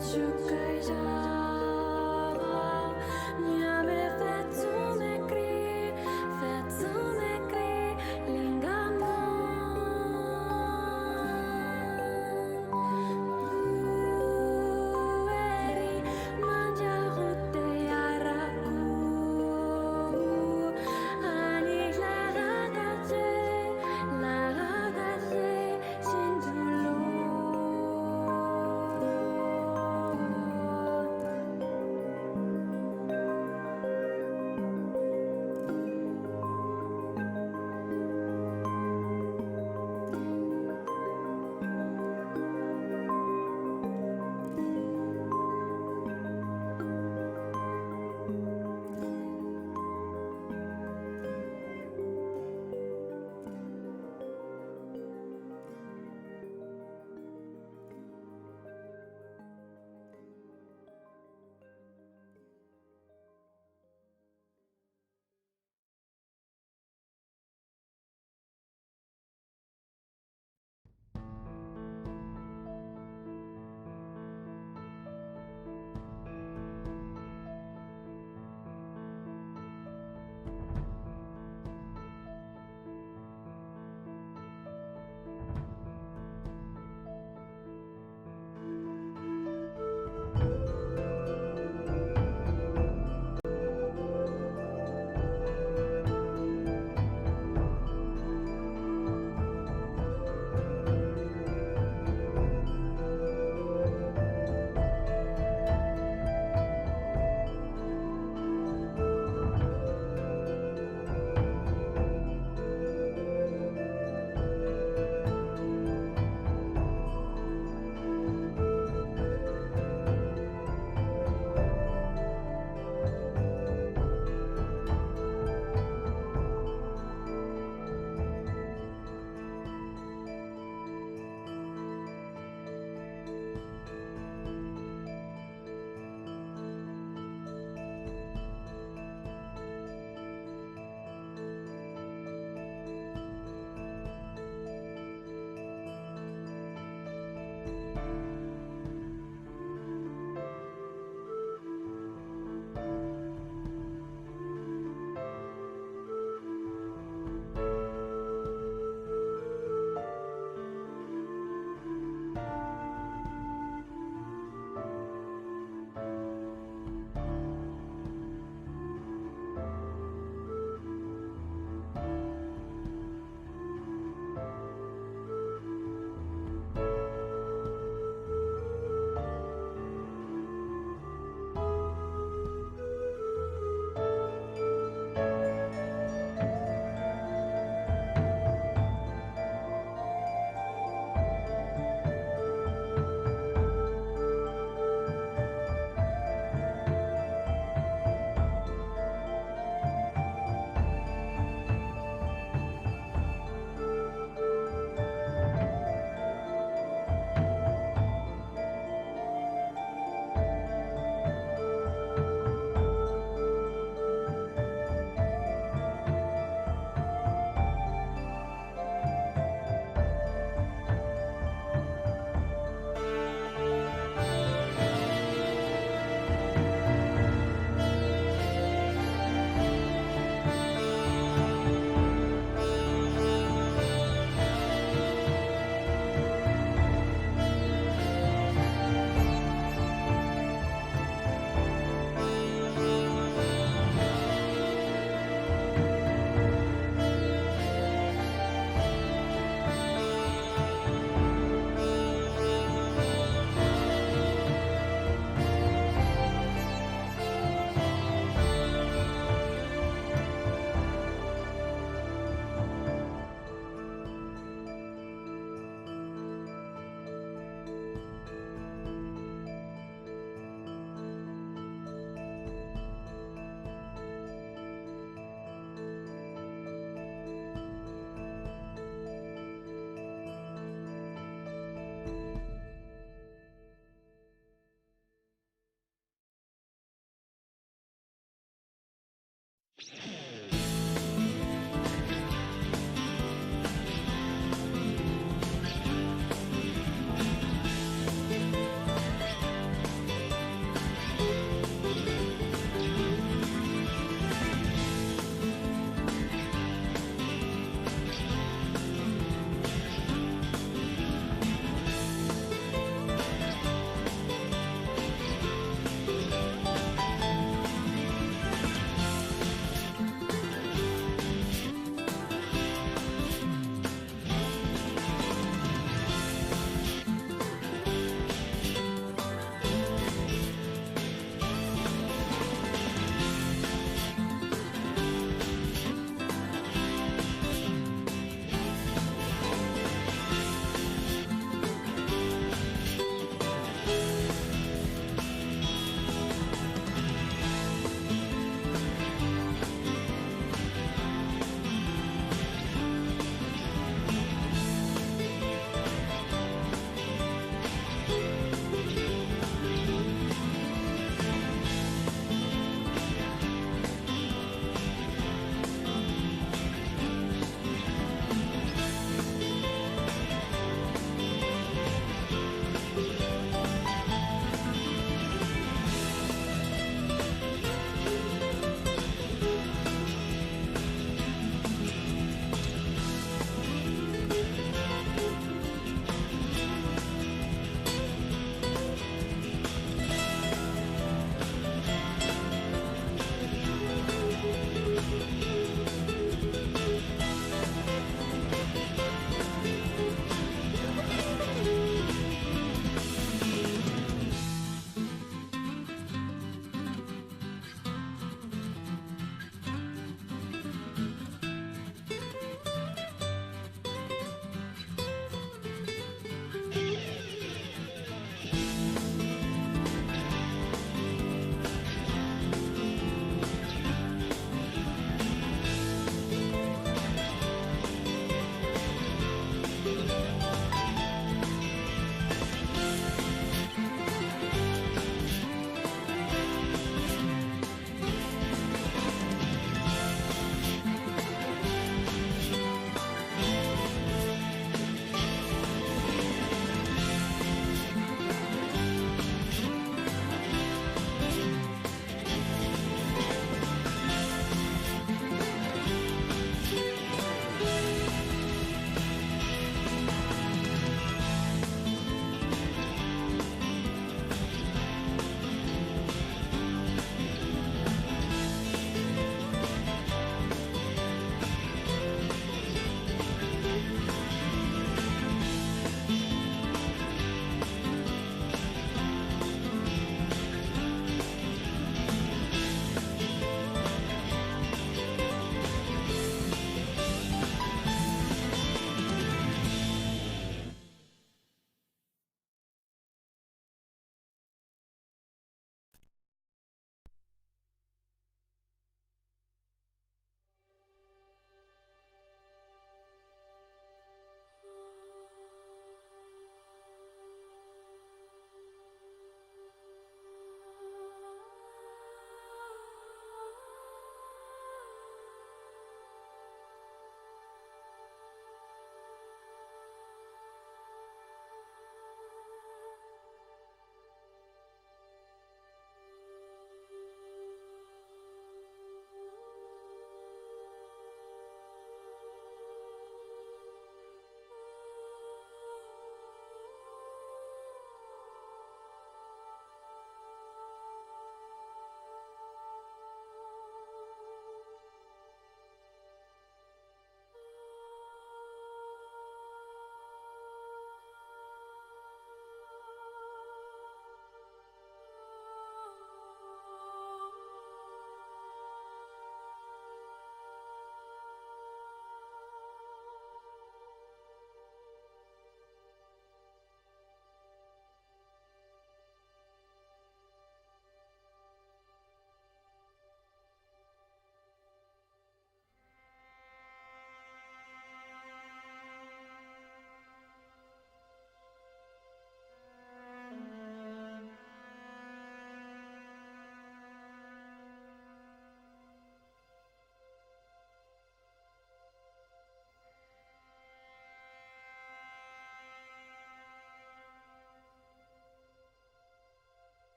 Szukaj żal, nie me fais m'écrire, lingamon. Pueri mangiarote araku, anik la ragazze, sin dolor.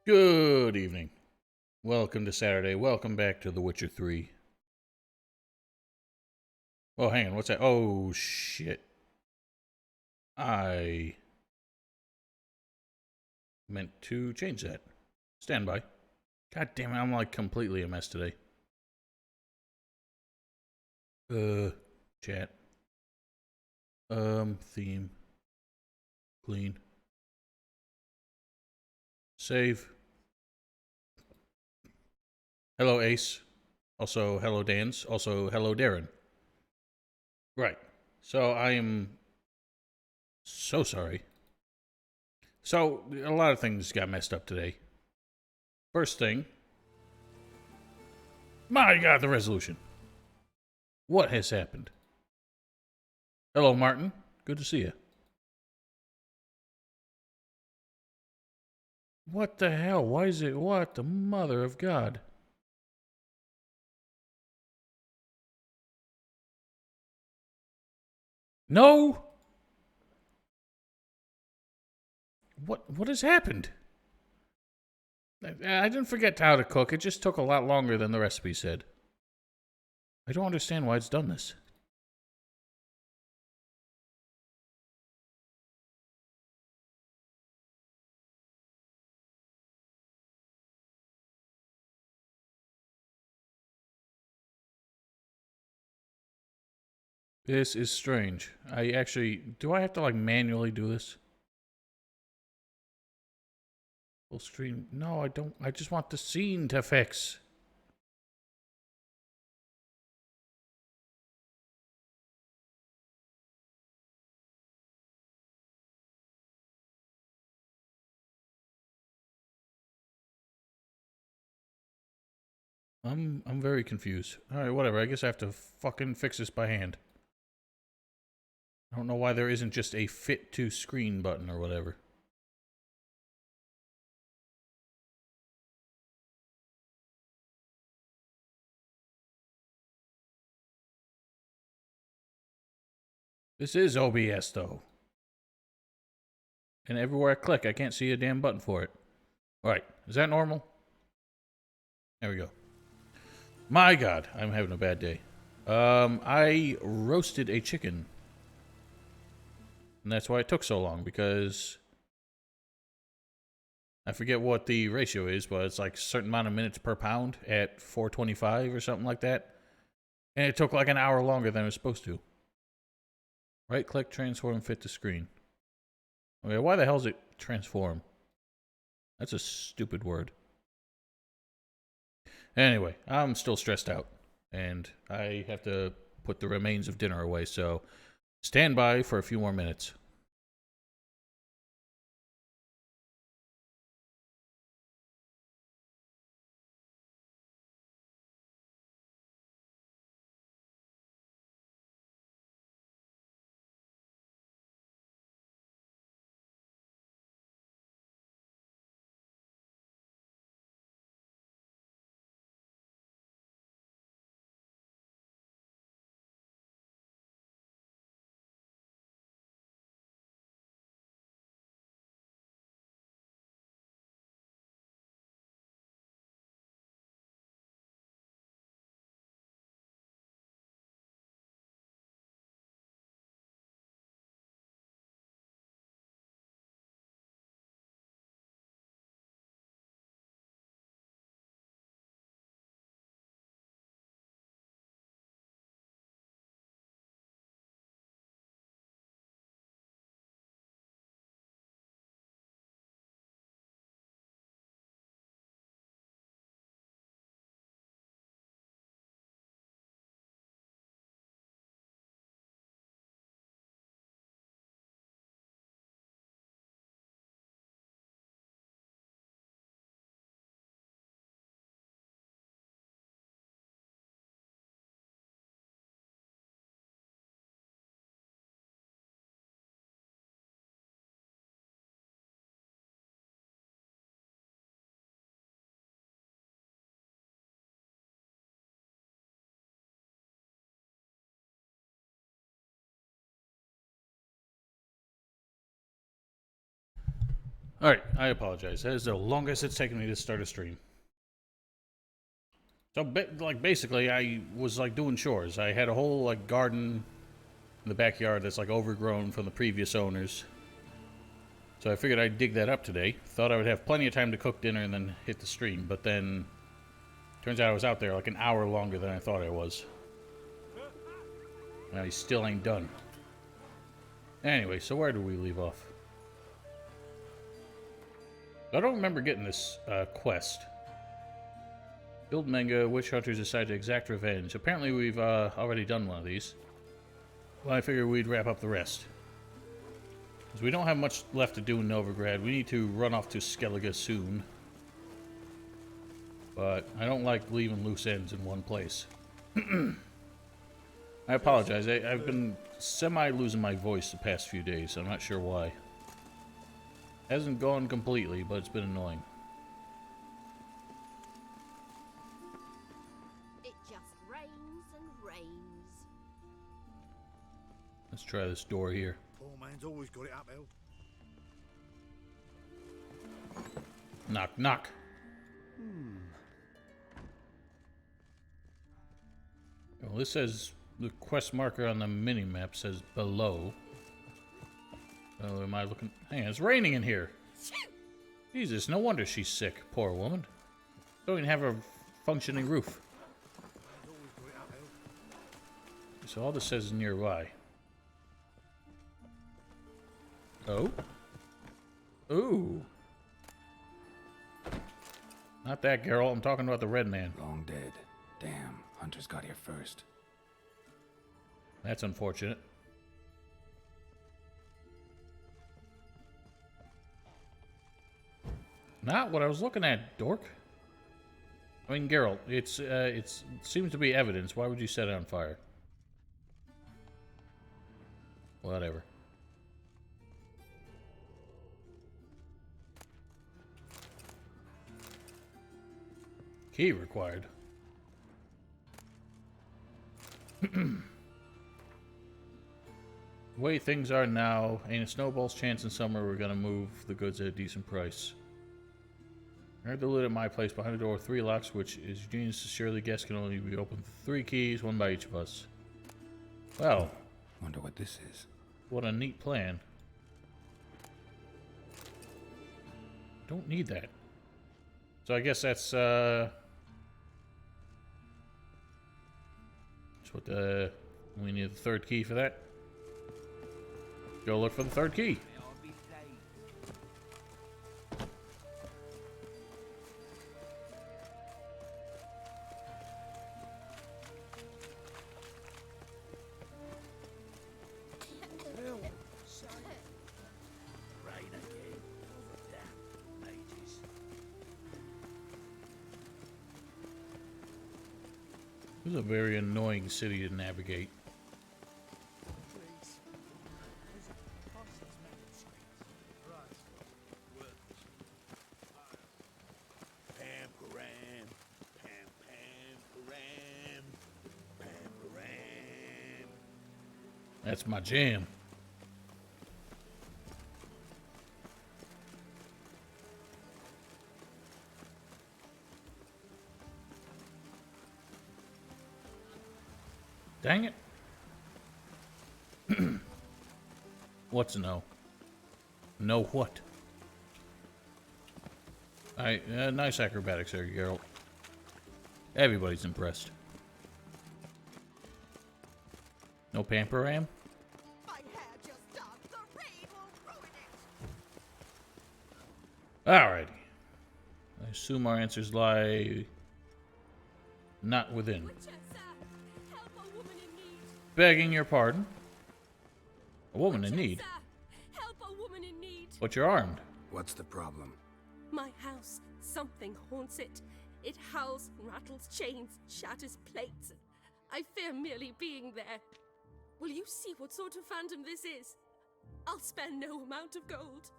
Good evening. Welcome to Saturday. Welcome back to The Witcher 3. Oh, hang on. What's that? Oh, shit. I meant to change that. Stand by. God damn it. I'm like completely a mess today. Chat. Theme. Clean. Save. Hello, Ace. Also, hello, Dans. Also, hello, Darren. Right. So, I am so sorry. So, a lot of things got messed up today. First thing, my God, the resolution. What has happened? Hello, Martin. Good to see you. What the hell? Why is it? What the mother of God? No! What has happened? I didn't forget how to cook. It just took a lot longer than the recipe said. I don't understand why it's done this. This is strange. Do I have to like manually do this? Full screen? No, I don't. I just want the scene to fix. I'm very confused. All right, whatever. I guess I have to fucking fix this by hand. I don't know why there isn't just a fit to screen button or whatever. This is OBS though. And everywhere I click, I can't see a damn button for it. All right, is that normal? There we go. My God, I'm having a bad day. I roasted a chicken. And that's why it took so long, because I forget what the ratio is, but it's like a certain amount of minutes per pound at 425 or something like that. And it took like an hour longer than it was supposed to. Right click, transform, fit to screen. Okay, why the hell is it transform? That's a stupid word. Anyway, I'm still stressed out. And I have to put the remains of dinner away, so stand by for a few more minutes. Alright, I apologize. That is the longest it's taken me to start a stream. So, basically, I was, doing chores. I had a whole, garden in the backyard that's, overgrown from the previous owners. So I figured I'd dig that up today. Thought I would have plenty of time to cook dinner and then hit the stream. But then, turns out I was out there, an hour longer than I thought I was. And I still ain't done. Anyway, so where do we leave off? I don't remember getting this quest. Guild Menga, witch hunters decide to exact revenge. Apparently we've already done one of these. Well, I figured we'd wrap up the rest. Because we don't have much left to do in Novigrad. We need to run off to Skellige soon. But I don't like leaving loose ends in one place. I apologize. I've been semi-losing my voice the past few days. I'm not sure why. Hasn't gone completely, but it's been annoying. It just rains and rains. Let's try this door here. Poor man's always got it uphill. Knock, knock. Well, this says the quest marker on the mini-map says below. Oh, am I looking? Hang on, it's raining in here. Jesus, no wonder she's sick. Poor woman. Don't even have a functioning roof. So all this says is nearby. Oh? Ooh. Not that girl. I'm talking about the red man. Long dead. Damn, hunters got here first. That's unfortunate. Not what I was looking at, dork. I mean, Geralt, it seems to be evidence. Why would you set it on fire? Whatever. Key required. The way things are now, ain't a snowball's chance in summer we're gonna move the goods at a decent price. I heard the lid at my place behind the door with 3 locks, which is genius to surely guess can only be opened with 3 keys, 1 by each of us. Well, Wonder what this is. what a neat plan. Don't need that. So I guess that's what we need the 3rd key for that. Go look for the 3rd key. Rain again. Damn mages. This is a very annoying city to navigate. Pamparam, pamparam, pamparam. That's my jam. Dang it. What's no? No what? Nice acrobatics there, Geralt. Everybody's impressed. No Pamparam? My hair just done. The rain will ruin it. Alrighty. I assume our answers lie not within. Winchester, help a woman in need. Begging your pardon. A woman in need. Winchester, help a woman in need. But you're armed. What's the problem? My house, something haunts it. It howls, rattles chains, shatters plates. I fear merely being there. Will you see what sort of phantom this is? I'll spare no amount of gold.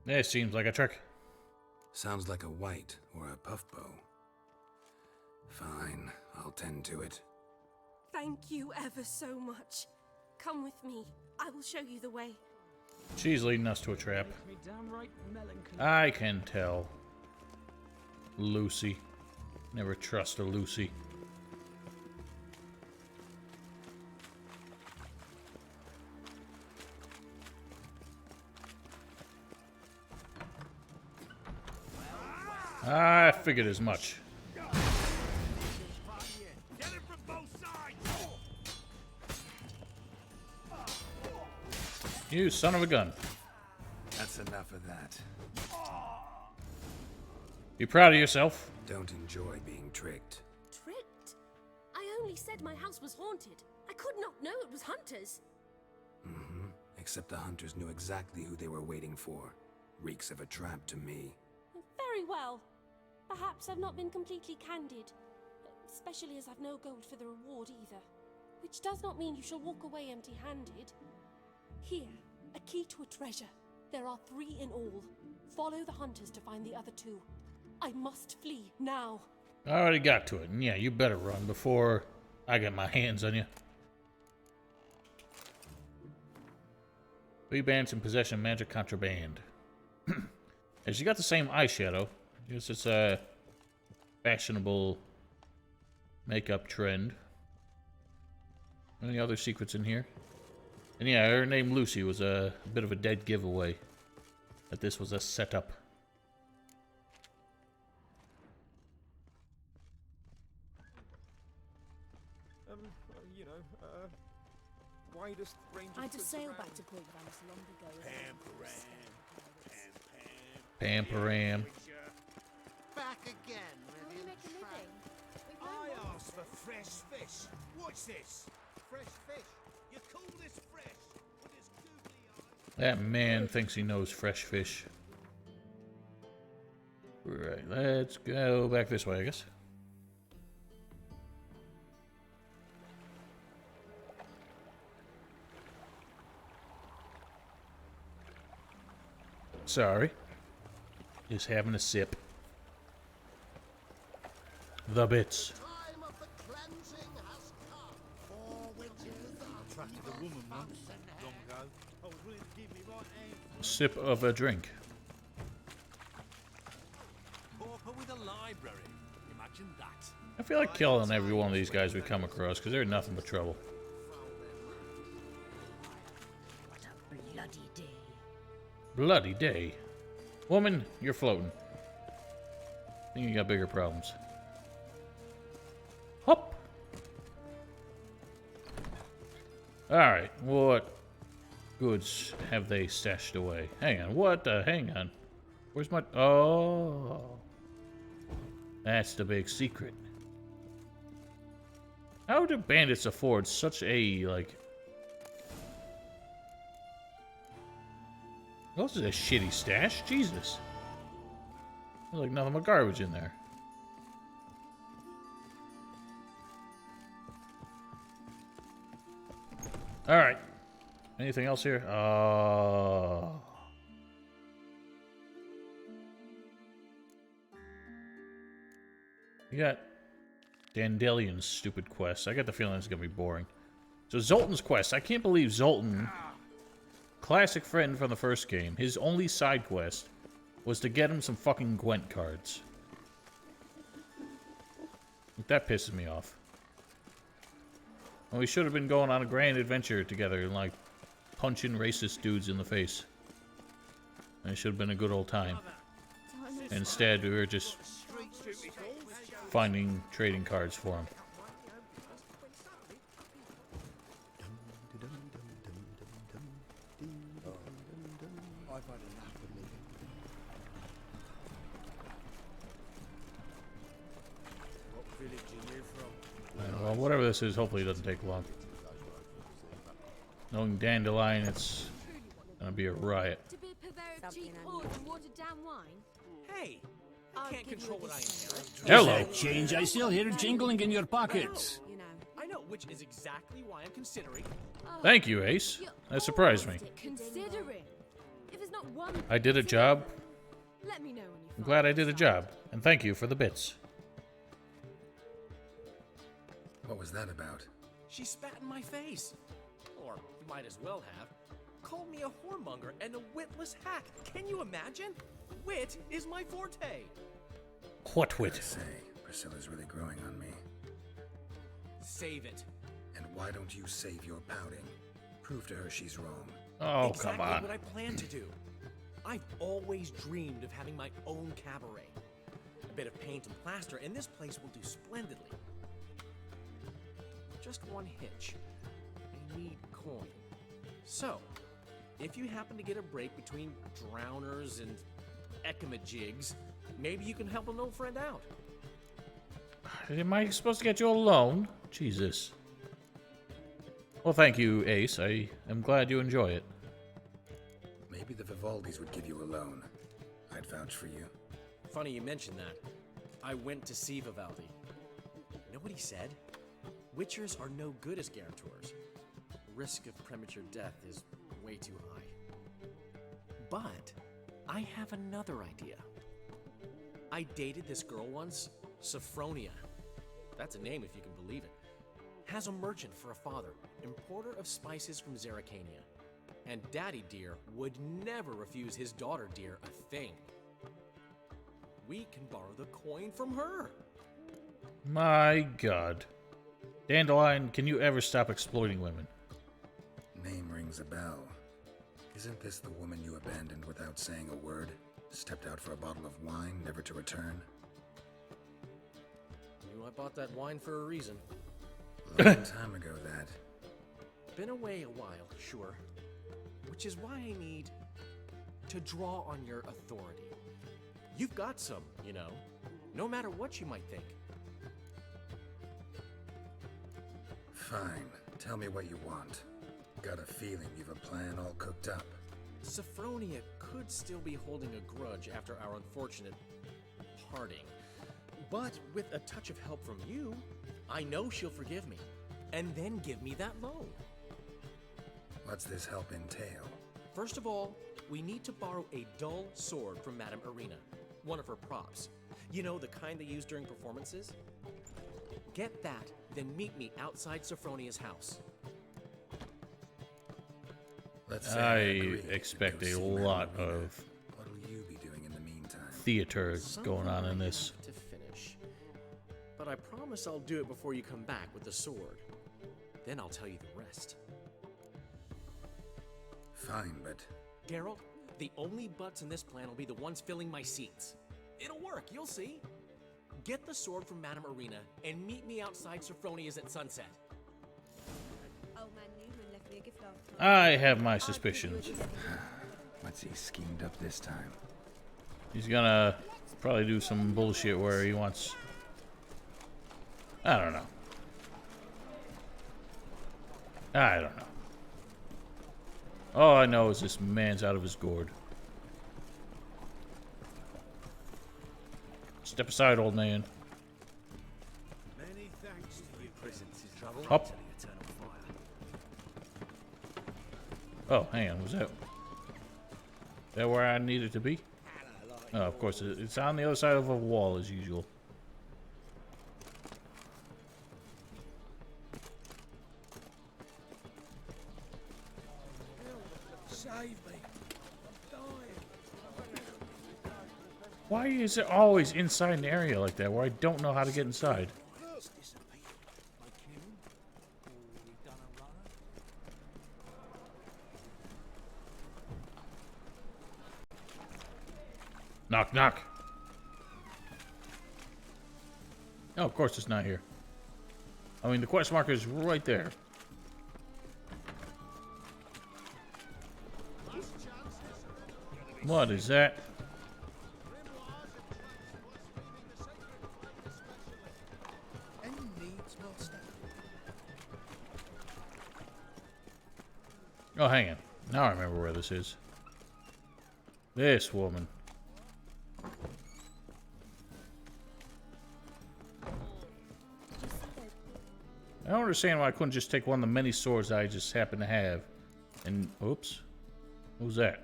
This seems like a trick. Sounds like a white or a puff bow. Fine, I'll tend to it. Thank you ever so much. Come with me. I will show you the way. She's leading us to a trap. Me downright melancholy. I can tell. Lucy. Never trust a Lucy. I figured as much. Get it from both sides! You son of a gun. That's enough of that. You proud of yourself? Don't enjoy being tricked. Tricked? I only said my house was haunted. I could not know it was hunters. Mm-hmm. Except the hunters knew exactly who they were waiting for. Reeks of a trap to me. Very well. Perhaps I've not been completely candid. Especially as I've no gold for the reward either. Which does not mean you shall walk away empty-handed. Here, a key to a treasure. There are 3 in all. Follow the hunters to find the other 2. I must flee now. I already got to it, and yeah, you better run before I get my hands on you. 3 bands in possession of magic contraband. And she got the same eyeshadow. I guess it's a fashionable makeup trend. Any other secrets in here? And yeah, her name Lucy was a bit of a dead giveaway. That this was a setup. You know, widest range of I goods just sailed around. back to Port Vallis long ago. Pamparam. Back again How with do you your make a trap. living? We've no I money. asked for fresh fish. What's this? Fresh fish? You call this fresh? With his googly eyes? That man thinks he knows fresh fish. Right, let's go back this way, I guess. Sorry. Just having a sip. The bits. Time of the cleansing has come. 4 witches are Trusted a woman once, long ago. I was willing to give me right hand. Sip of a drink. Pauper with a library. Imagine that. I feel like killing every one of these guys we come across because they're nothing but trouble. What a bloody day. Bloody day. Woman, you're floating. I think you got bigger problems. Hop. Alright, what goods have they stashed away? Hang on, what the? Hang on. Where's my... Oh. That's the big secret. How do bandits afford such a, like... Well, this is a shitty stash. Jesus. There's like nothing but garbage in there. Alright. Anything else here? You got Dandelion's stupid quest. I got the feeling it's gonna be boring. So Zoltan's quest. I can't believe Zoltan, classic friend from the first game, his only side quest was to get him some fucking Gwent cards. That pisses me off. Well, we should have been going on a grand adventure together and like punching racist dudes in the face. And it should have been a good old time. Instead, we were just finding trading cards for him. I've had enough of living. What village are you from? Well, whatever this is, hopefully it doesn't take long. Knowing Dandelion, it's gonna be a riot. To be a purveyor of Something cheap I old and watered down wine? Hey, I can't give you control a what I discount. inherit. Hello. Change, I still hear jingling in your pockets. You know. I know, which is exactly why I'm considering. Thank you, Ace. That surprised me. Considering. If there's not one. I did a job. Let me know when you I'm find glad I it. did a job. And thank you for the bits. What was that about? She spat in my face. Or you might as well have. called me a whoremonger and a witless hack. Can you imagine? Wit is my forte. What wit? Gotta say, Priscilla's really growing on me. Save it. And why don't you save your pouting? Prove to her she's wrong. Oh, Exactly come on. what I plan to do. I've always dreamed of having my own cabaret. A bit of paint and plaster, and this place will do splendidly. Just one hitch. I need coin. So, if you happen to get a break between drowners and ecamajigs, maybe you can help an old friend out. Am I supposed to get you a loan? Jesus. Well, thank you, Ace. I am glad you enjoy it. Maybe the Vivaldis would give you a loan. I'd vouch for you. Funny you mention that. I went to see Vivaldi. You know what he said? Witchers are no good as guarantors. The risk of premature death is way too high. But I have another idea. I dated this girl once, Sophronia. That's a name if you can believe it. Has a merchant for a father, importer of spices from Zerrikania. And Daddy Dear would never refuse his daughter Dear a thing. We can borrow the coin from her. My God. Dandelion, can you ever stop exploiting women? Name rings a bell. Isn't this the woman you abandoned without saying a word? Stepped out for a bottle of wine, never to return? Knew I bought that wine for a reason. Long time ago, that. Been away a while, sure. Which is why I need to draw on your authority. You've got some, you know, no matter what you might think. Fine. Tell me what you want. Got a feeling you've a plan all cooked up. Sophronia could still be holding a grudge after our unfortunate parting. But with a touch of help from you, I know she'll forgive me. And then give me that loan. What's this help entail? First of all, we need to borrow a dull sword from Madame Arena. One of her props. You know, the kind they use during performances? Get that, then meet me outside Sophronia's house. Let's say I agree and expect go a see lot Madame Arena. of What'll you be doing in the meantime? theater going on in Something I this. have to finish. But I promise I'll do it before you come back with the sword. Then I'll tell you the rest. Fine, but Geralt, the only butts in this plan will be the ones filling my seats. It'll work, you'll see. Get the sword from Madame Arena and meet me outside Sophronia's at sunset. Old man Newman left me a gift last time. I have my suspicions. what's he schemed up this time? He's gonna probably do some bullshit where he wants... I don't know. I don't know. All I know is this man's out of his gourd. Step aside, old man. Many thanks to you. Presence is trouble. Hop. To the eternal fire. Oh, hang on. Was that where I needed to be? Oh, of course. It's on the other side of a wall, as usual. Save me. I'm dying. Why is it always inside an area like that where I don't know how to get inside? First disappeared. By killing. Already done a runner. Knock, knock. Oh, of course it's not here. I mean, the quest marker is right there. What is that? And needs not stand. Oh, hang on. Now I remember where this is. This woman. I don't understand why I couldn't just take one of the many swords I just happen to have. And, oops. What was that?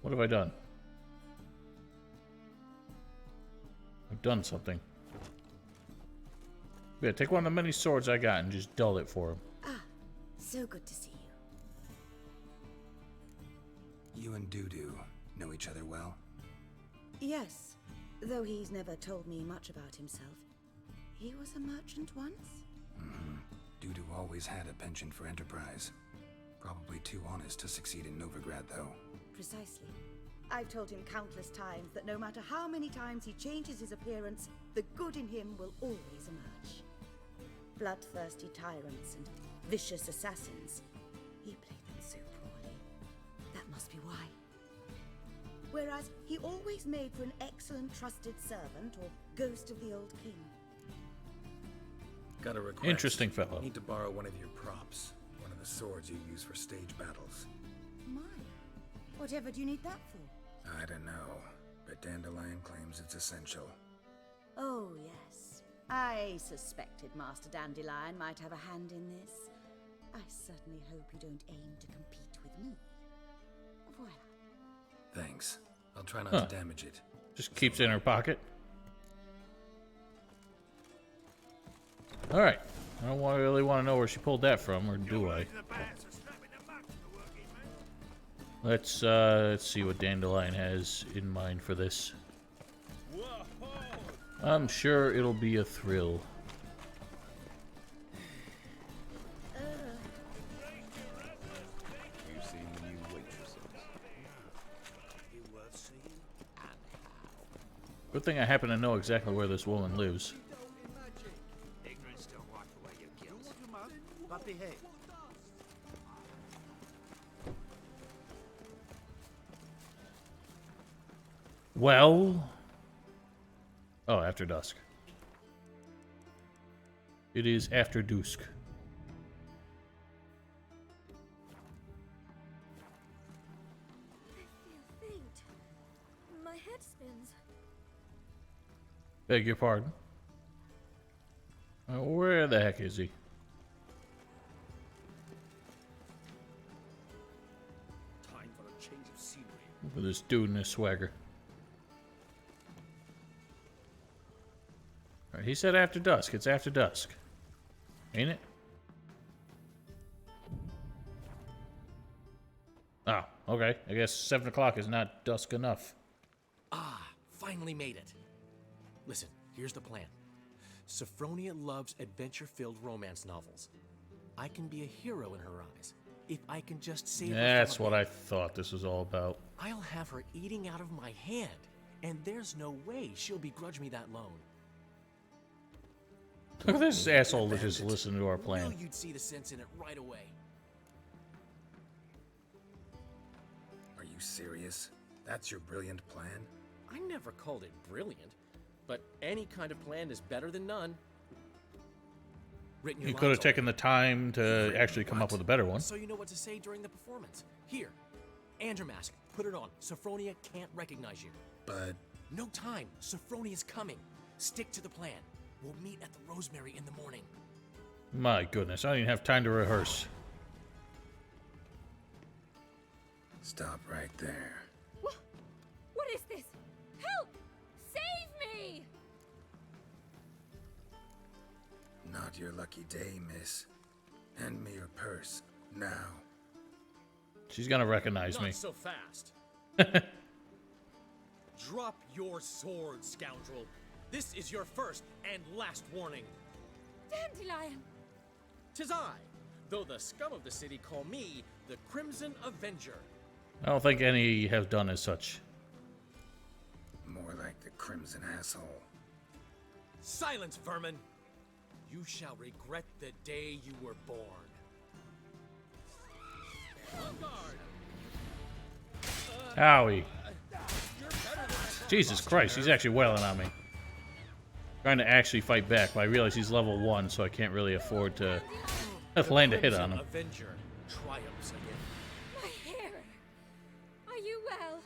What have I done? I've done something. Yeah, take one of the many swords I got and just dull it for him. Ah, so good to see you. You and Dudu know each other well? Yes, though he's never told me much about himself. He was a merchant once? Dudu always had a penchant for enterprise. Probably too honest to succeed in Novigrad, though. Precisely. I've told him countless times that no matter how many times he changes his appearance, the good in him will always emerge. Bloodthirsty tyrants and vicious assassins. He played them so poorly. That must be why. Whereas he always made for an excellent trusted servant or ghost of the old king. Got a request. Interesting fellow. Need to borrow one of your props. One of the swords you use for stage battles. My, whatever do you need that for? I don't know, but Dandelion claims it's essential. Oh, yes. I suspected Master Dandelion might have a hand in this. I certainly hope you don't aim to compete with me. Voila. Thanks. I'll try not to damage it. Just keeps it in her pocket. Alright. I don't really want to know where she pulled that from, or do I? Let's see what Dandelion has in mind for this. I'm sure it'll be a thrill. You seen the new waitresses? You worth seeing? And how? Good thing I happen to know exactly where this woman lives. Ignorance don't wipe away your guilt. But behave. Well... Oh, after dusk. It is after dusk. I feel faint. My head spins. Beg your pardon? Where the heck is he? Time for a change of scenery. Look at this dude and his swagger. Alright, he said after dusk. It's after dusk. Ain't it? Oh, okay. I guess 7 o'clock is not dusk enough. Ah, finally made it. Listen, here's the plan. Sophronia loves adventure-filled romance novels. I can be a hero in her eyes if I can just save her. That's from what I thought this was all about. I'll have her eating out of my hand, and there's no way she'll begrudge me that loan. Look at this asshole that just listened to our Well, plan. you'd see the sense in it right away. Are you serious? That's your brilliant plan? I never called it brilliant, but any kind of plan is better than none. Written your You could have lines taken the time to actually come up with a better one. so you know what to say during the performance. Here, Andromask, put it on. Sophronia can't recognize you. But No time. Sophronia's coming. Stick to the plan. We'll meet at the Rosemary in the morning. My goodness, I don't even have time to rehearse. stop right there. What is this? Help! Save me! Not your lucky day, miss. Hand me your purse, now. She's gonna recognize Not me. so fast. Drop your sword, scoundrel. This is your first and last warning. Dandelion! 'Tis I, though the scum of the city call me the Crimson Avenger. I don't think any have done as such. More like the crimson asshole. Silence, vermin! You shall regret the day you were born. On guard! Owie. Jesus Christ, he's actually wailing on me. Trying to actually fight back, but I realize he's level 1, so I can't really afford to land a hit on him. Avenger triumphs again. My hair! Are you well?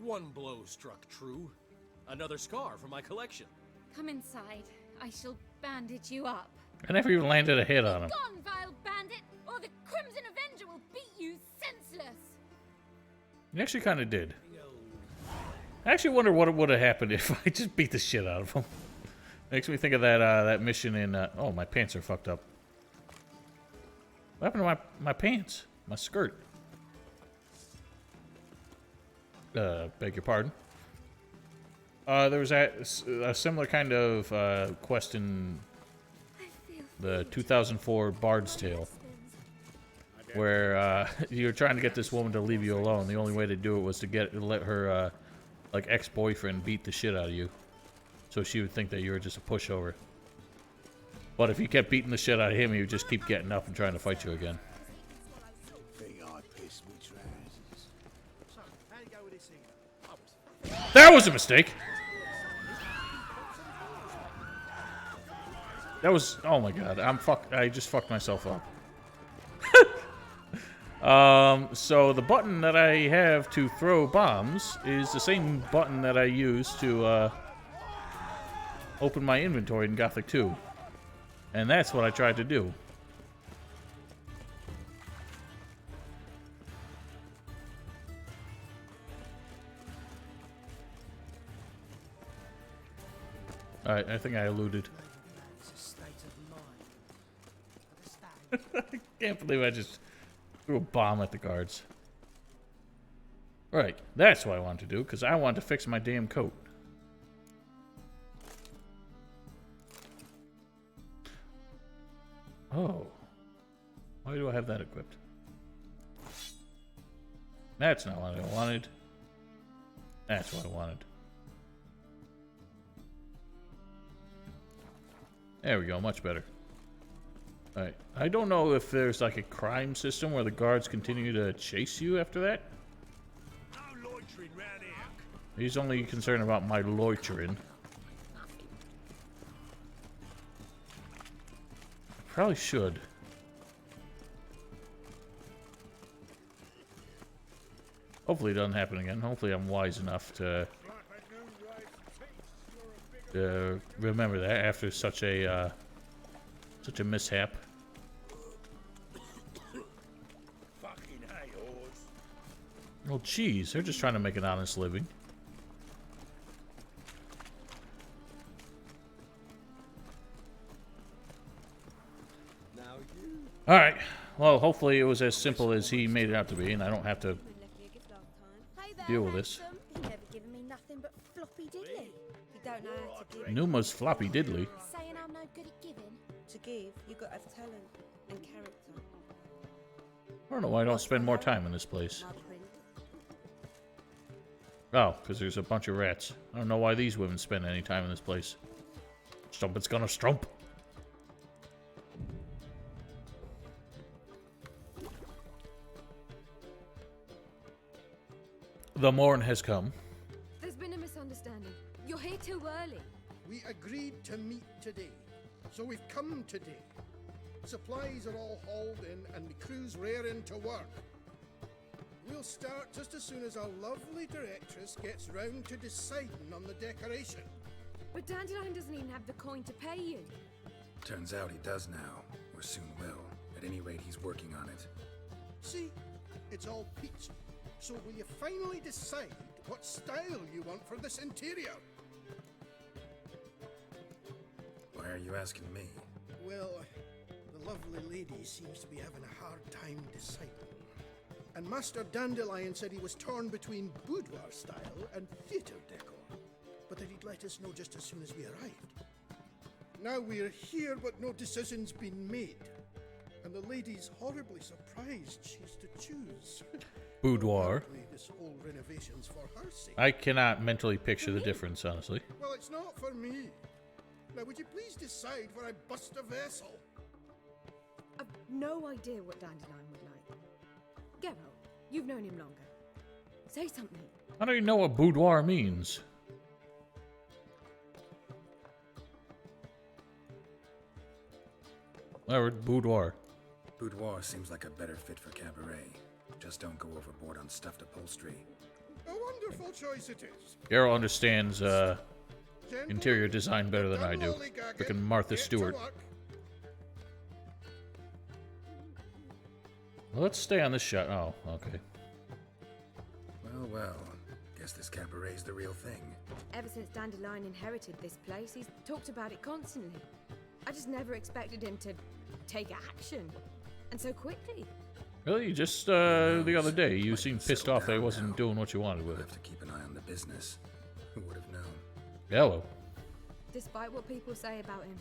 One blow struck true. Another scar from my collection. Come inside. I shall bandage you up. I never even landed a hit on him. Gone, vile bandit, or the Crimson Avenger will beat you senseless! He actually kind of did. I actually wonder what would have happened if I just beat the shit out of him. Makes me think of that that mission in... oh, my pants are fucked up. What happened to my pants? My skirt? beg your pardon. There was a similar kind of quest in the 2004 Bard's Tale, where you're trying to get this woman to leave you alone. The only way to do it was to let her like ex-boyfriend beat the shit out of you, so she would think that you were just a pushover. But if you kept beating the shit out of him, he would just keep getting up and trying to fight you again. That was a mistake. That was, oh my god, I just fucked myself up. So the button that I have to throw bombs is the same button that I use to open my inventory in Gothic 2. And that's what I tried to do. Alright, I think I eluded. I can't believe I just threw a bomb at the guards. Right, that's what I wanted to do, because I wanted to fix my damn coat. Oh. Why do I have that equipped? That's not what I wanted. That's what I wanted. There we go, much better. Alright, I don't know if there's like a crime system where the guards continue to chase you after that. No loitering round here. He's only concerned about my loitering. Probably should. Hopefully it doesn't happen again. Hopefully I'm wise enough to remember that after such a mishap. Fucking hey, horse. Well, geez, they're just trying to make an honest living. Alright, well, hopefully it was as simple as he made it out to be, and I don't have to deal with this. You've never given me nothing but floppy diddly. You don't know how to give. Numa's floppy diddly. Saying I'm no good at giving. To give, you got to have talent and character. I don't know why I don't spend more time in this place. Oh, because there's a bunch of rats. I don't know why these women spend any time in this place. Strumpet's gonna strump. The morn has come. There's been a misunderstanding. You're here too early. We agreed to meet today, so we've come today. Supplies are all hauled in and the crew's raring to work. We'll start just as soon as our lovely directress gets round to deciding on the decoration. But Dandelion doesn't even have the coin to pay you. Turns out he does now, or soon will. At any rate, he's working on it. See, it's all peachy. So will you finally decide what style you want for this interior? Why are you asking me? Well, the lovely lady seems to be having a hard time deciding. And Master Dandelion said he was torn between boudoir style and theatre decor, but that he'd let us know just as soon as we arrived. Now we're here, but no decision's been made. And the lady's horribly surprised she's to choose. Boudoir. Apparently this whole renovation's for her sake. I cannot mentally picture the difference, honestly. Well, it's not for me. Now, would you please decide where I bust a vessel? I've no idea what Dandelion would like. Geralt, you've known him longer. Say something. I don't even know what boudoir means. Whatever, boudoir. Boudoir seems like a better fit for cabaret. Just don't go overboard on stuffed upholstery. A wonderful choice it is. Geralt understands interior design better than I do. Frickin' Martha Stewart. Well, let's stay on this shot. Oh, okay. Well, well. Guess this cabaret's the real thing. Ever since Dandelion inherited this place, he's talked about it constantly. I just never expected him to take action. And so quickly. Really? Just the other day, you Might seemed settle pissed off that he down wasn't now. doing what you wanted with We'll it. have to keep an eye on the business. Who would have known? Hello. Despite what people say about him,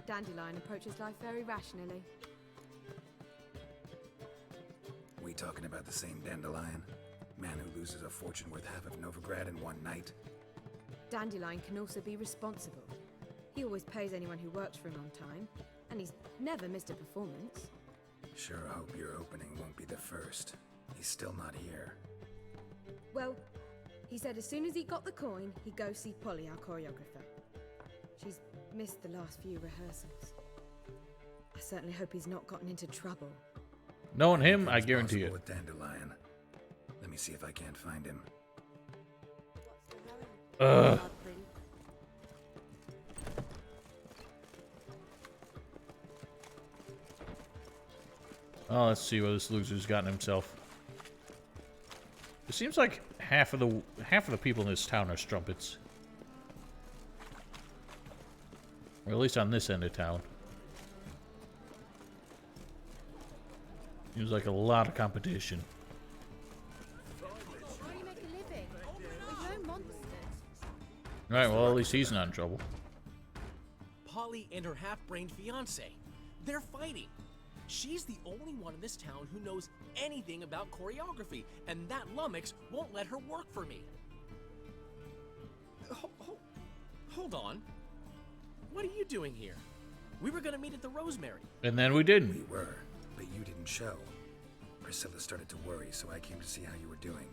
Dandelion approaches life very rationally. We talking about the same Dandelion? Man who loses a fortune worth half of Novigrad in one night? Dandelion can also be responsible. He always pays anyone who works for him on time, and he's never missed a performance. Sure hope your opening won't be the first. He's still not here. Well, he said as soon as he got the coin, he'd go see Polly, our choreographer. She's missed the last few rehearsals. I certainly hope he's not gotten into trouble. Knowing him, I Anything's guarantee possible it. with Dandelion. Let me see if I can't find him. Ugh. Oh, let's see what this loser's gotten himself. It seems like half of the people in this town are strumpets. Or at least on this end of town. Seems like a lot of competition. How do you make a living? With no monsters. Right, well, at least he's not in trouble. Polly and her half-brained fiance. They're fighting. She's the only one in this town who knows anything about choreography, and that lummox won't let her work for me. Hold on. What are you doing here? We were gonna meet at the Rosemary. And then we didn't. We were, but you didn't show. Priscilla started to worry, so I came to see how you were doing.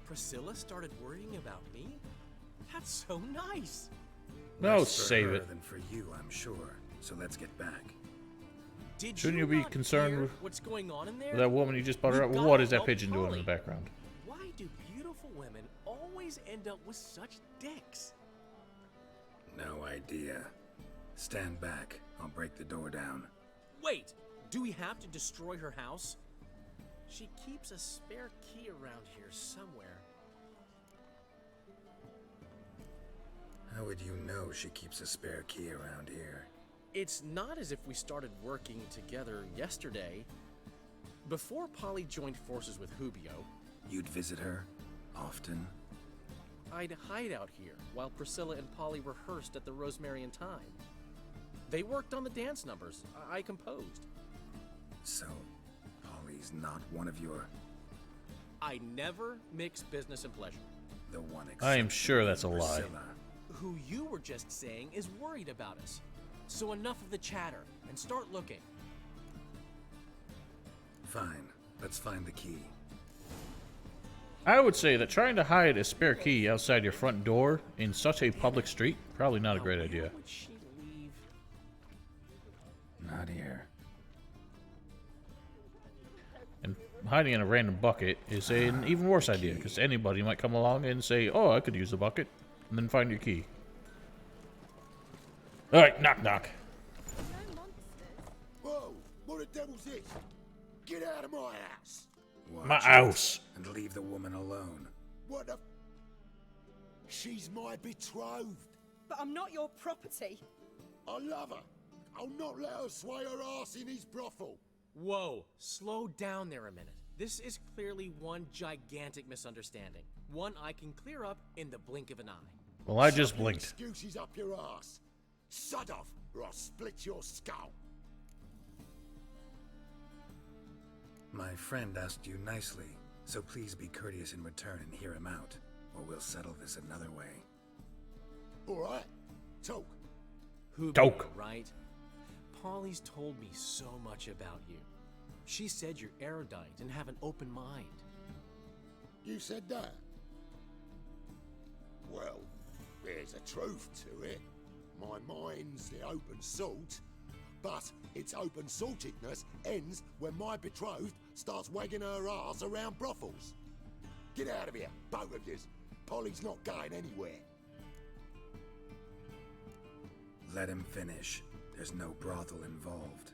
Priscilla started worrying about me? That's so nice. No, Less for save her it. than for you, I'm sure. So let's get back. Shouldn't you be not concerned hear with what's going on in there? that woman you just buttered We've up? gotta What is that help pigeon doing in the Polly. background? Why do beautiful women always end up with such dicks? No idea. Stand back. I'll break the door down. Wait, do we have to destroy her house? She keeps a spare key around here somewhere. How would you know she keeps a spare key around here? It's not as if we started working together yesterday. Before Polly joined forces with Hubio, You'd visit her? Often? I'd hide out here while Priscilla and Polly rehearsed at the Rosemary in Time. They worked on the dance numbers I composed. So, Polly's not one of your... I never mix business and pleasure. The one I am sure that's a lie. Priscilla. Who you were just saying is worried about us. So enough of the chatter and start looking. Fine. Let's find the key. I would say that trying to hide a spare key outside your front door in such a public street, probably not a great Now, idea. where would she leave? Not here. And hiding in a random bucket is an even worse idea, because anybody might come along and say, oh, I could use a bucket, and then find your key. Alright, knock knock. No monsters. Whoa! What the devil's this? Get out of my house! Watch My it, house. And leave the woman alone. What the... She's my betrothed. But I'm not your property. I love her. I'll not let her sway her ass in his brothel. Whoa, slow down there a minute. This is clearly one gigantic misunderstanding. One I can clear up in the blink of an eye. Well, I just Shove your blinked. Excuses up your ass. Sod off, or I'll split your skull. My friend asked you nicely, so please be courteous in return and hear him out, or we'll settle this another way. All right, talk. Doke. Right? Polly's told me so much about you. She said you're erudite and have an open mind. You said that? Well, there's a truth to it. My mind's the open salt, but its open saltedness ends when my betrothed starts wagging her ass around brothels. Get out of here, both of yous. Polly's not going anywhere. Let him finish. There's no brothel involved.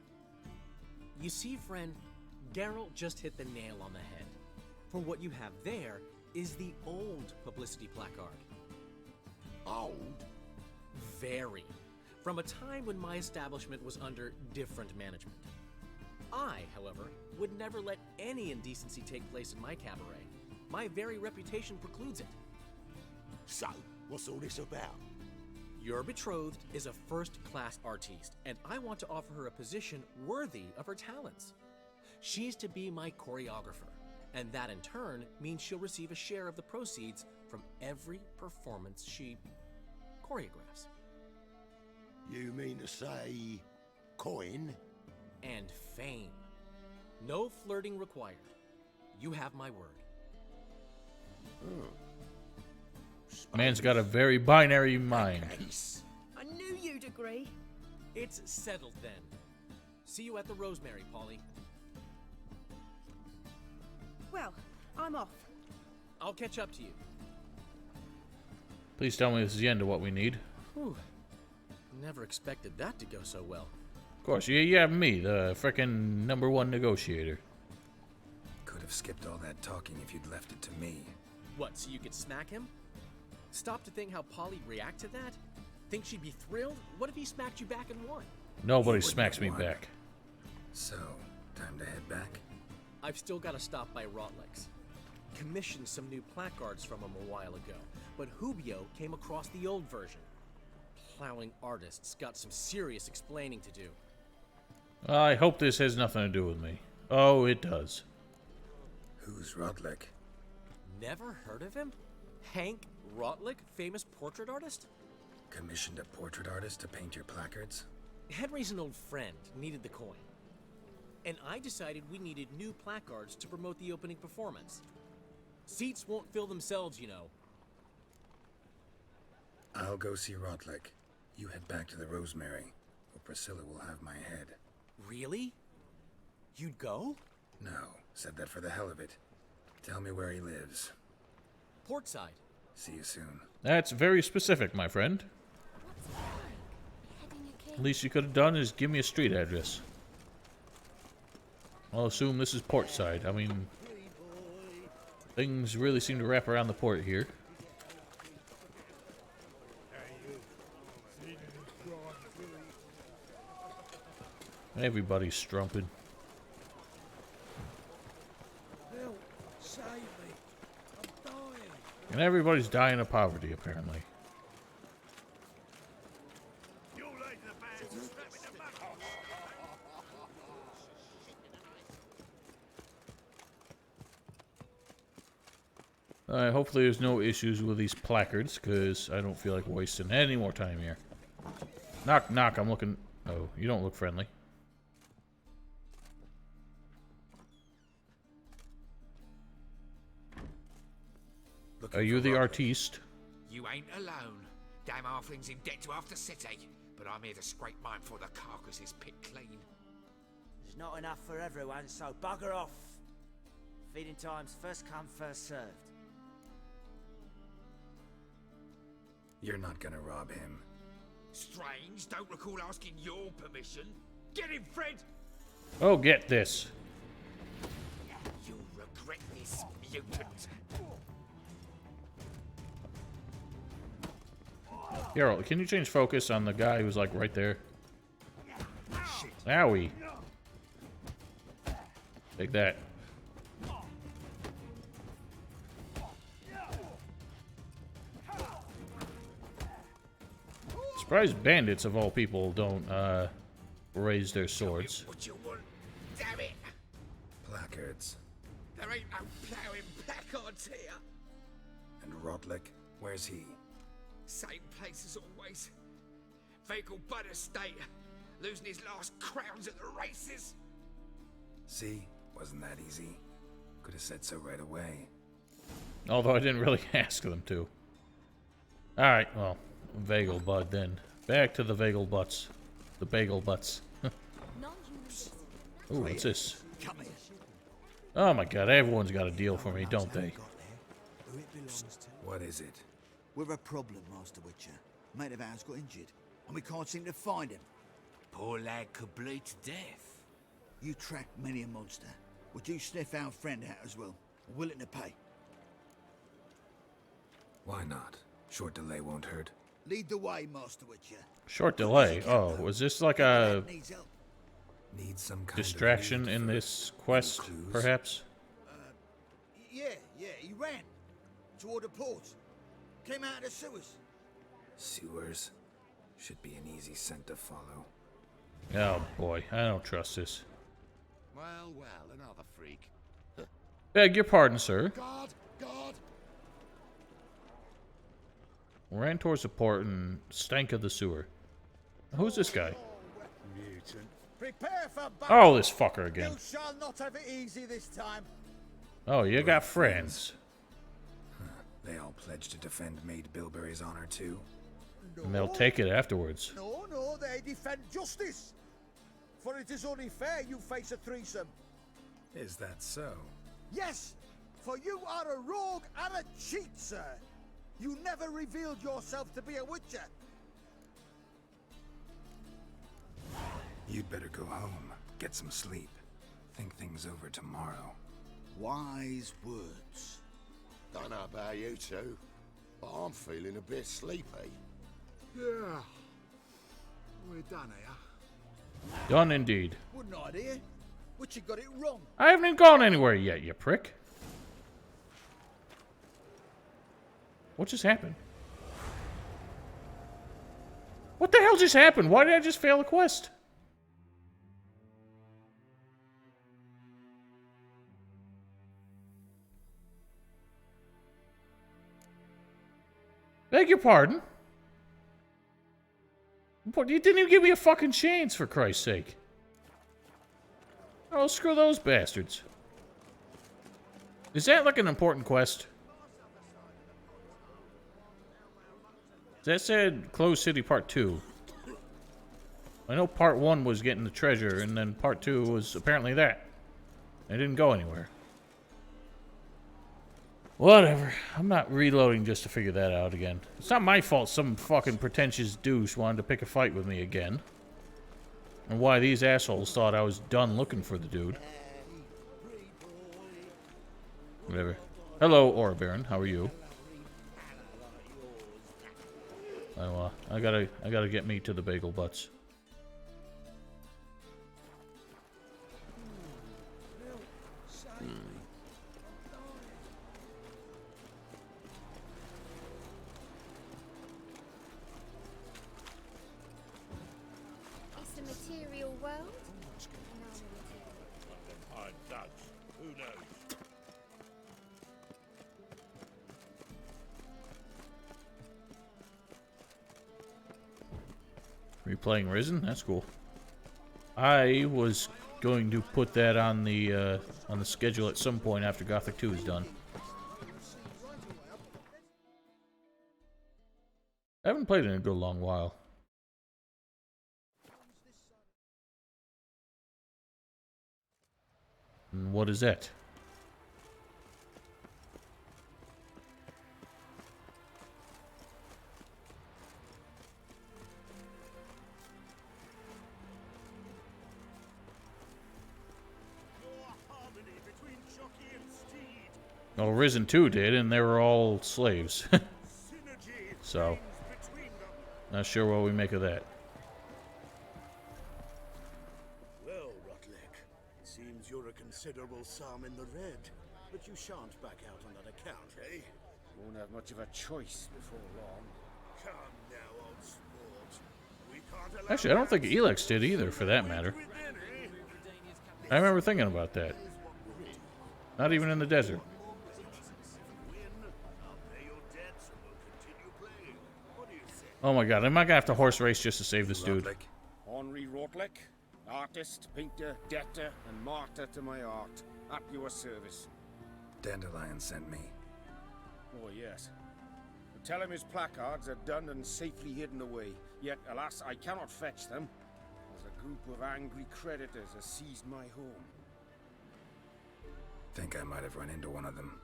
You see, friend, Geralt just hit the nail on the head. For what you have there is the old publicity placard. Old? Very. From a time when my establishment was under different management. I, however, would never let any indecency take place in my cabaret. My very reputation precludes it. So, what's all this about? Your betrothed is a first-class artiste, and I want to offer her a position worthy of her talents. She's to be my choreographer, and that in turn means she'll receive a share of the proceeds from every performance she choreographs. You mean to say coin? And fame. No flirting required. You have my word. Man's got a very binary mind. I knew you'd agree. It's settled then. See you at the Rosemary, Polly. Well, I'm off. I'll catch up to you. Please tell me this is the end of what we need. Whew. Never expected that to go so well. Of course, you have me, the frickin' #1 negotiator. Could have skipped all that talking if you'd left it to me. What, so you could smack him? Stop to think how Polly'd react to that? Think she'd be thrilled? What if he smacked you back and won? Nobody smacks me back. So, time to head back? I've still got to stop by Rotlick's. Commissioned some new placards from him a while ago, but Hubio came across the old version. Plowing artists got some serious explaining to do. I hope this has nothing to do with me. Oh, it does. Who's Rotlick? Never heard of him? Hank Rotlick, famous portrait artist? Commissioned a portrait artist to paint your placards? Henry's an old friend, needed the coin. And I decided we needed new placards to promote the opening performance. Seats won't fill themselves, you know. I'll go see Rotlick. You head back to the Rosemary, or Priscilla will have my head. Really? You'd go? No, said that for the hell of it. Tell me where he lives. Portside. See you soon. That's very specific, my friend. Least you could have done is give me a street address. I'll assume this is Portside. I mean, things really seem to wrap around the port here. Everybody's strumping. Help! Save me! I'm dying! And everybody's dying of poverty, apparently. Alright, hopefully there's no issues with these placards, because I don't feel like wasting any more time here. Knock, knock, I'm looking... Oh, you don't look friendly. Are you the artiste? You ain't alone. Damn halfling's in debt to half the city, but I'm here to scrape mine before the carcass is picked clean. There's not enough for everyone, so bugger off. Feeding time's first come, first served. You're not gonna rob him. Strange, don't recall asking your permission. Get him, Fred! Oh, get this. You'll regret this, mutant. Geralt, can you change focus on the guy who's like right there? Owie. Take that. Surprised bandits of all people don't raise their swords. What you want? Damn it! Placards. There ain't no ploughing placards here. And Rotlick, where's he? Same place as always. Vehicle Bud Estate. Losing his last crowns at the races. See? Wasn't that easy? Could have said so right away. Although I didn't really ask them to. Alright, well, Vagel Bud then. Back to the Vagel Butts. The Bagel Butts. Ooh, what's this? Oh my god, everyone's got a deal for me, don't they? What is it? We're a problem, Master Witcher. Mate of ours got injured, and we can't seem to find him. Poor lad could bleed to death. You tracked many a monster. Would you sniff our friend out as well? Willing to pay? Why not? Short delay won't hurt. Lead the way, Master Witcher. Short delay? Oh, was this like a... Need some kind distraction of lead in for this quest, clues? perhaps? Yeah, he ran. Toward the port. Came out of the sewers. Sewers. Should be an easy scent to follow. Oh boy, I don't trust this. Well, another freak. Beg your pardon, sir. Guard! Ran towards the port and stank of the sewer. Who's this guy? Mutant. Prepare for battle. Oh, this fucker again. You shall not have it easy this time. Oh, you got friends. They all pledged to defend Maid Bilberry's honor too. And they'll take it afterwards. No, they defend justice. For it is only fair you face a threesome. Is that so? Yes, for you are a rogue and a cheat, sir. You never revealed yourself to be a witcher. You'd better go home, get some sleep, think things over tomorrow. Wise words. Don't know about you two, but I'm feeling a bit sleepy. Yeah. We're done here. Done indeed. Wouldn't idea. Witcher got it wrong. I haven't even gone anywhere yet, you prick. What just happened? What the hell just happened? Why did I just fail a quest? Beg your pardon? You didn't even give me a fucking chance, for Christ's sake. Oh, screw those bastards. Is that like an important quest? That said Closed City Part 2. I know Part 1 was getting the treasure, and then Part 2 was apparently that. I didn't go anywhere. Whatever. I'm not reloading just to figure that out again. It's not my fault some fucking pretentious douche wanted to pick a fight with me again. And why these assholes thought I was done looking for the dude. Whatever. Hello, Aura Baron. How are you? Oh, I gotta get me to the bagel butts. It's the material world. Who knows? Replaying Risen? That's cool. I was going to put that on the schedule at some point after Gothic 2 is done. I haven't played it in a good long while. And what is that? Well, Risen 2 did, and they were all slaves. So, not sure what we make of that. Well, Rutlick, it seems you're a considerable sum in the red, but you shan't back out on that account, eh? Won't have much of a choice before long. Come now, old sport. We can't allow Actually, I don't think Elex did either, for that matter. I remember thinking about that. Not even in the desert. Oh my god, am I gonna have to horse race just to save this dude? Henri Rotlick, artist, painter, debtor, and martyr to my art. At your service. Dandelion sent me. Oh, yes. Tell him his placards are done and safely hidden away. Yet, alas, I cannot fetch them, as a group of angry creditors has seized my home. Think I might have run into one of them.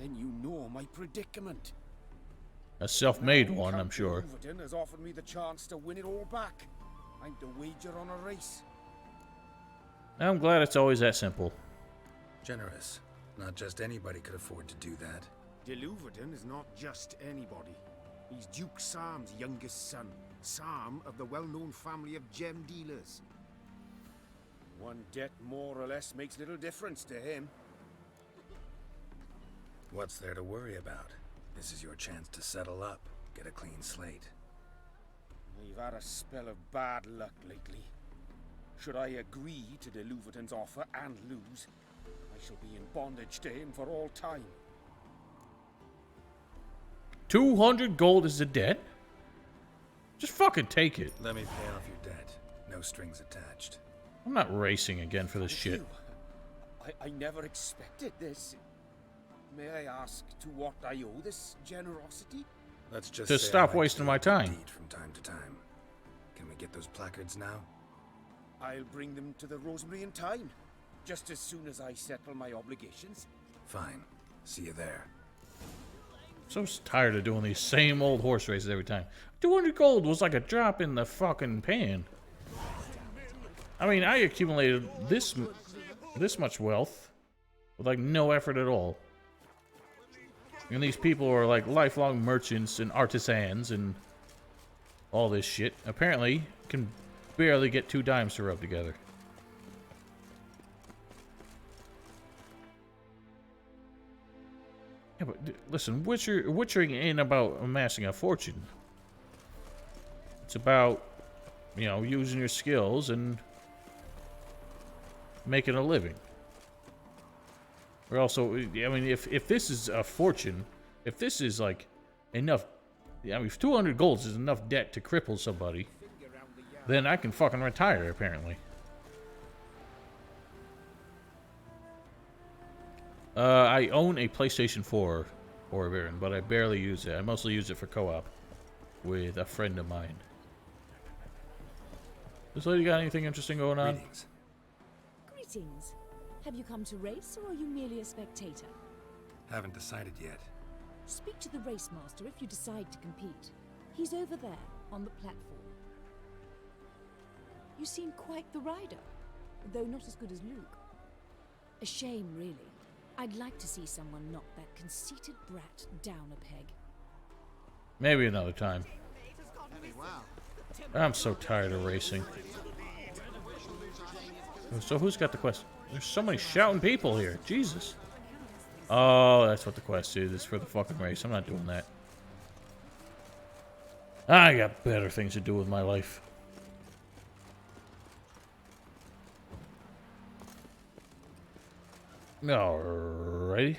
Then you know my predicament. A self-made one, I'm sure. Overton has offered me the chance to win it all back. I'm to wager on a race. I'm glad it's always that simple. Generous. Not just anybody could afford to do that. De Louverton is not just anybody. He's Duke Sam's youngest son. Sam of the well-known family of gem dealers. One debt more or less makes little difference to him. What's there to worry about? This is your chance to settle up, get a clean slate. We've had a spell of bad luck lately. Should I agree to de Louverton's offer and lose, I shall be in bondage to him for all time. 200 gold is the debt? Just fucking take it. Let me pay off your debt. No strings attached. I'm not racing again for this shit. I never expected this. May I ask to what I owe this generosity? Let's just to say stop I like wasting to my do good time. deed from time to time. Can we get those placards now? I'll bring them to the Rosemary in time, just as soon as I settle my obligations. Fine. See you there. So tired of doing these same old horse races every time. 200 gold was like a drop in the fucking pan. I mean, I accumulated this much wealth with like no effort at all. And these people are like lifelong merchants and artisans and all this shit. Apparently, can barely get 2 dimes to rub together. Yeah, but listen, Witchering ain't about amassing a fortune. It's about, you know, using your skills and making a living. Or also, I mean, if this is a fortune, if this is like enough, I mean, if 200 golds is enough debt to cripple somebody, then I can fucking retire, apparently. I own a PlayStation 4, Baron, but I barely use it. I mostly use it for co-op with a friend of mine. This lady got anything interesting going on? Greetings. Have you come to race, or are you merely a spectator? Haven't decided yet. Speak to the race master if you decide to compete. He's over there, on the platform. You seem quite the rider, though not as good as Luke. A shame, really. I'd like to see someone knock that conceited brat down a peg. Maybe another time. I'm so tired of racing. So who's got the quest? There's so many shouting people here. Jesus. Oh, that's what the quest is. It's for the fucking race. I'm not doing that. I got better things to do with my life. Alrighty.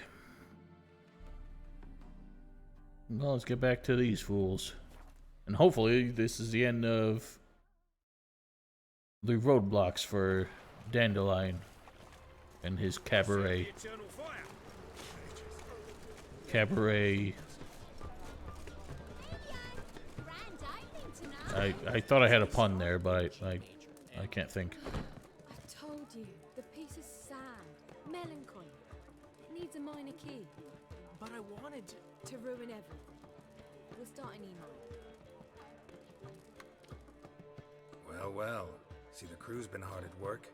Well, let's get back to these fools. And hopefully this is the end of the roadblocks for Dandelion and his cabaret. I thought I had a pun there, but I can't think. I told you, the piece is sad, melancholy. It needs a minor key. But I wanted to ruin everything. We'll start an email. Well, well. See, the crew's been hard at work.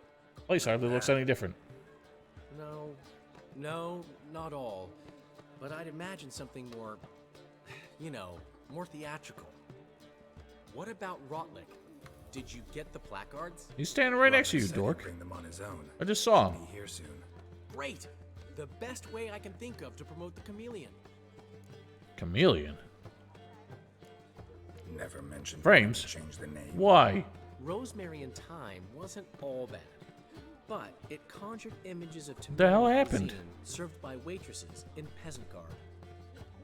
Place hardly looks any different. No, not all. But I'd imagine something more, you know, more theatrical. What about Rotlick? Did you get the placards? He's standing right next to you, dork. Bring them on his own. I just saw him. Be here soon. Great! The best way I can think of to promote the Chameleon. Chameleon? Never mentioned Frames? Change the name. Why? Rosemary in Time wasn't all bad, but it conjured images of The hell Tamarian happened? cuisine served by waitresses in peasant garb.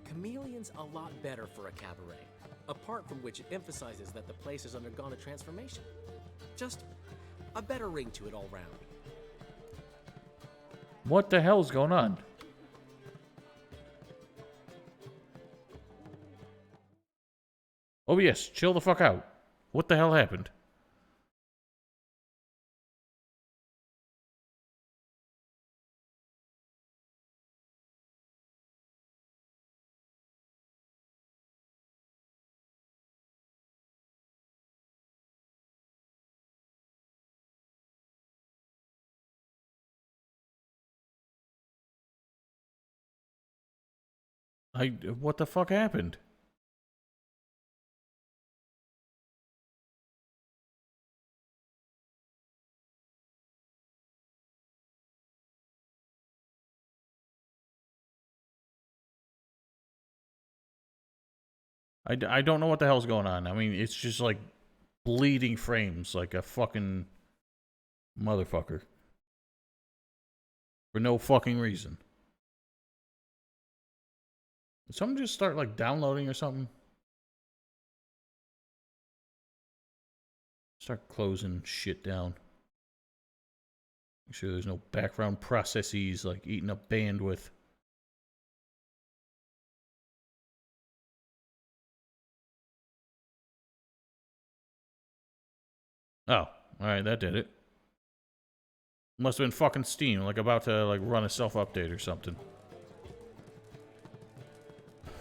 Chameleon's a lot better for a cabaret, apart from which it emphasizes that the place has undergone a transformation. Just a better ring to it all round. What the hell's going on? Oh yes, chill the fuck out. What the hell happened? What the fuck happened? I don't know what the hell's going on. I mean, it's just like bleeding frames like a fucking motherfucker. For no fucking reason. Did someone just start like downloading or something? Start closing shit down. Make sure there's no background processes like eating up bandwidth. Oh, alright, that did it. Must have been fucking Steam, like about to like run a self-update or something.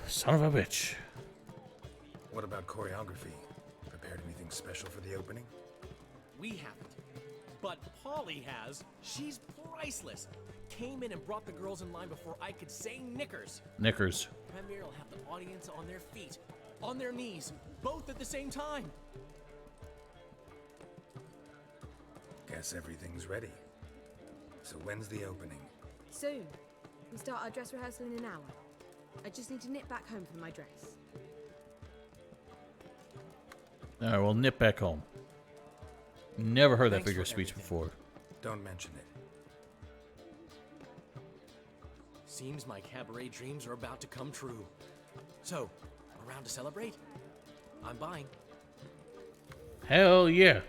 Son of a bitch. What about choreography? Prepared anything special for the opening? We haven't. But Polly has. She's priceless. Came in and brought the girls in line before I could say knickers. Knickers. Premiere will have the audience on their feet, on their knees, both at the same time. Guess everything's ready. So when's the opening? Soon. We start our dress rehearsal in an hour. I just need to nip back home for my dress. Alright, we'll nip back home. Never heard that figure of speech before. Don't mention it. Seems my cabaret dreams are about to come true. So, around to celebrate? I'm buying. Hell yeah.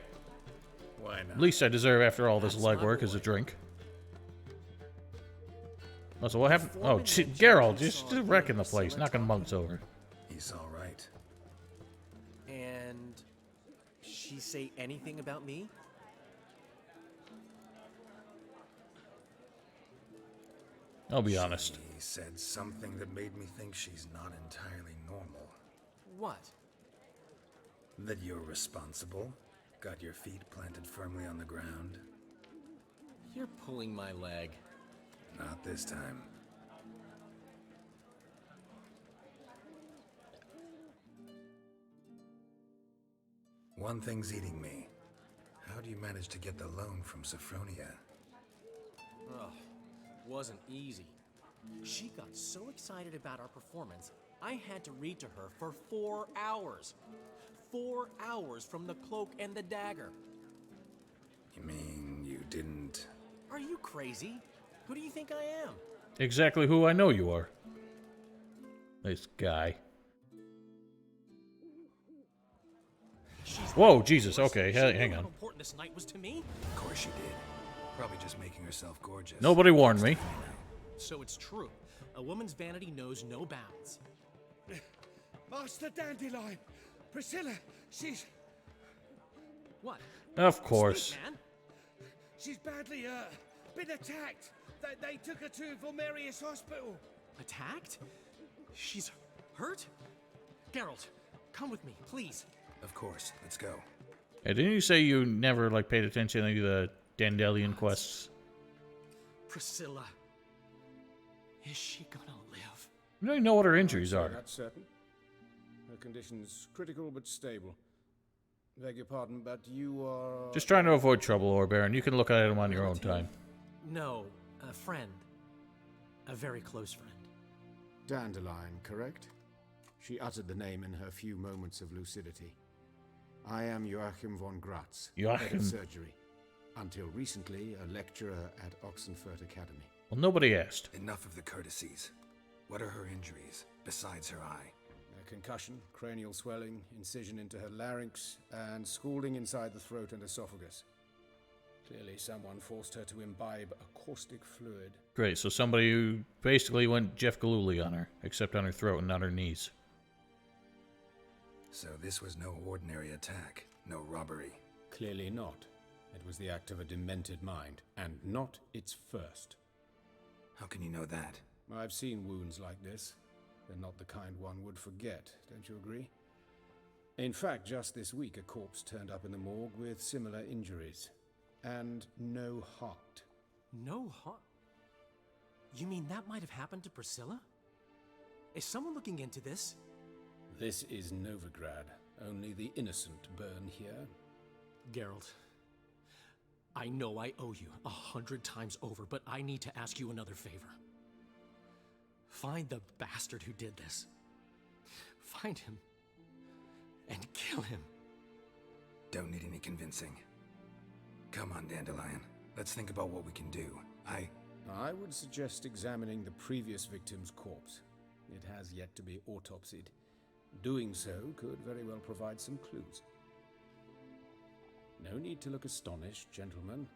Why not? Least I deserve after all this legwork is a drink. Oh, so what happened? Oh, Geralt, just wrecking the place, knocking mugs over. He's all right. And she say anything about me? I'll be honest. He said something that made me think she's not entirely normal. What? That you're responsible, got your feet planted firmly on the ground. You're pulling my leg. Not this time. One thing's eating me. How do you manage to get the loan from Sophronia? Ugh, wasn't easy. She got so excited about our performance, I had to read to her for 4 hours. 4 hours from The Cloak and the Dagger. You mean you didn't... Are you crazy? Who do you think I am? Exactly who I know you are. This guy. Whoa, Jesus, okay, hang on. How important this night was to me? Of course she did. Probably just making herself gorgeous. Nobody warned me. So it's true. A woman's vanity knows no bounds. Master Dandelion! Priscilla, she's... What? Of course. Speak, man. She's badly, been attacked. They took her to Vulmerius Hospital. Attacked? She's hurt? Geralt, come with me, please. Of course, let's go. Hey, didn't you say you never like paid attention to any of the Dandelion quests? Priscilla. Is she gonna live? You don't even know what her injuries are. That's certain. Her condition's critical but stable. Beg your pardon, but you are... Just trying to avoid trouble, Orbaron. You can look at them on your own time. No, a friend. A very close friend. Dandelion, correct? She uttered the name in her few moments of lucidity. I am Joachim von Gratz, head Joachim. of surgery. Until recently, a lecturer at Oxenfurt Academy. Well, nobody asked. Enough of the courtesies. What are her injuries, besides her eye? A concussion, cranial swelling, incision into her larynx, and scalding inside the throat and esophagus. Clearly someone forced her to imbibe a caustic fluid. Great, so somebody who basically went Jeff Galooly on her, except on her throat and not her knees. So this was no ordinary attack, no robbery. Clearly not. It was the act of a demented mind, and not its first. How can you know that? I've seen wounds like this. They're not the kind one would forget, don't you agree? In fact, just this week a corpse turned up in the morgue with similar injuries. And no heart. No heart? You mean that might have happened to Priscilla? Is someone looking into this? This is Novigrad. Only the innocent burn here. Geralt, I know I owe you 100 times over, but I need to ask you another favor. Find the bastard who did this. Find him and kill him. Don't need any convincing. Come on, Dandelion. Let's think about what we can do. I would suggest examining the previous victim's corpse. It has yet to be autopsied. Doing so could very well provide some clues. No need to look astonished, gentlemen.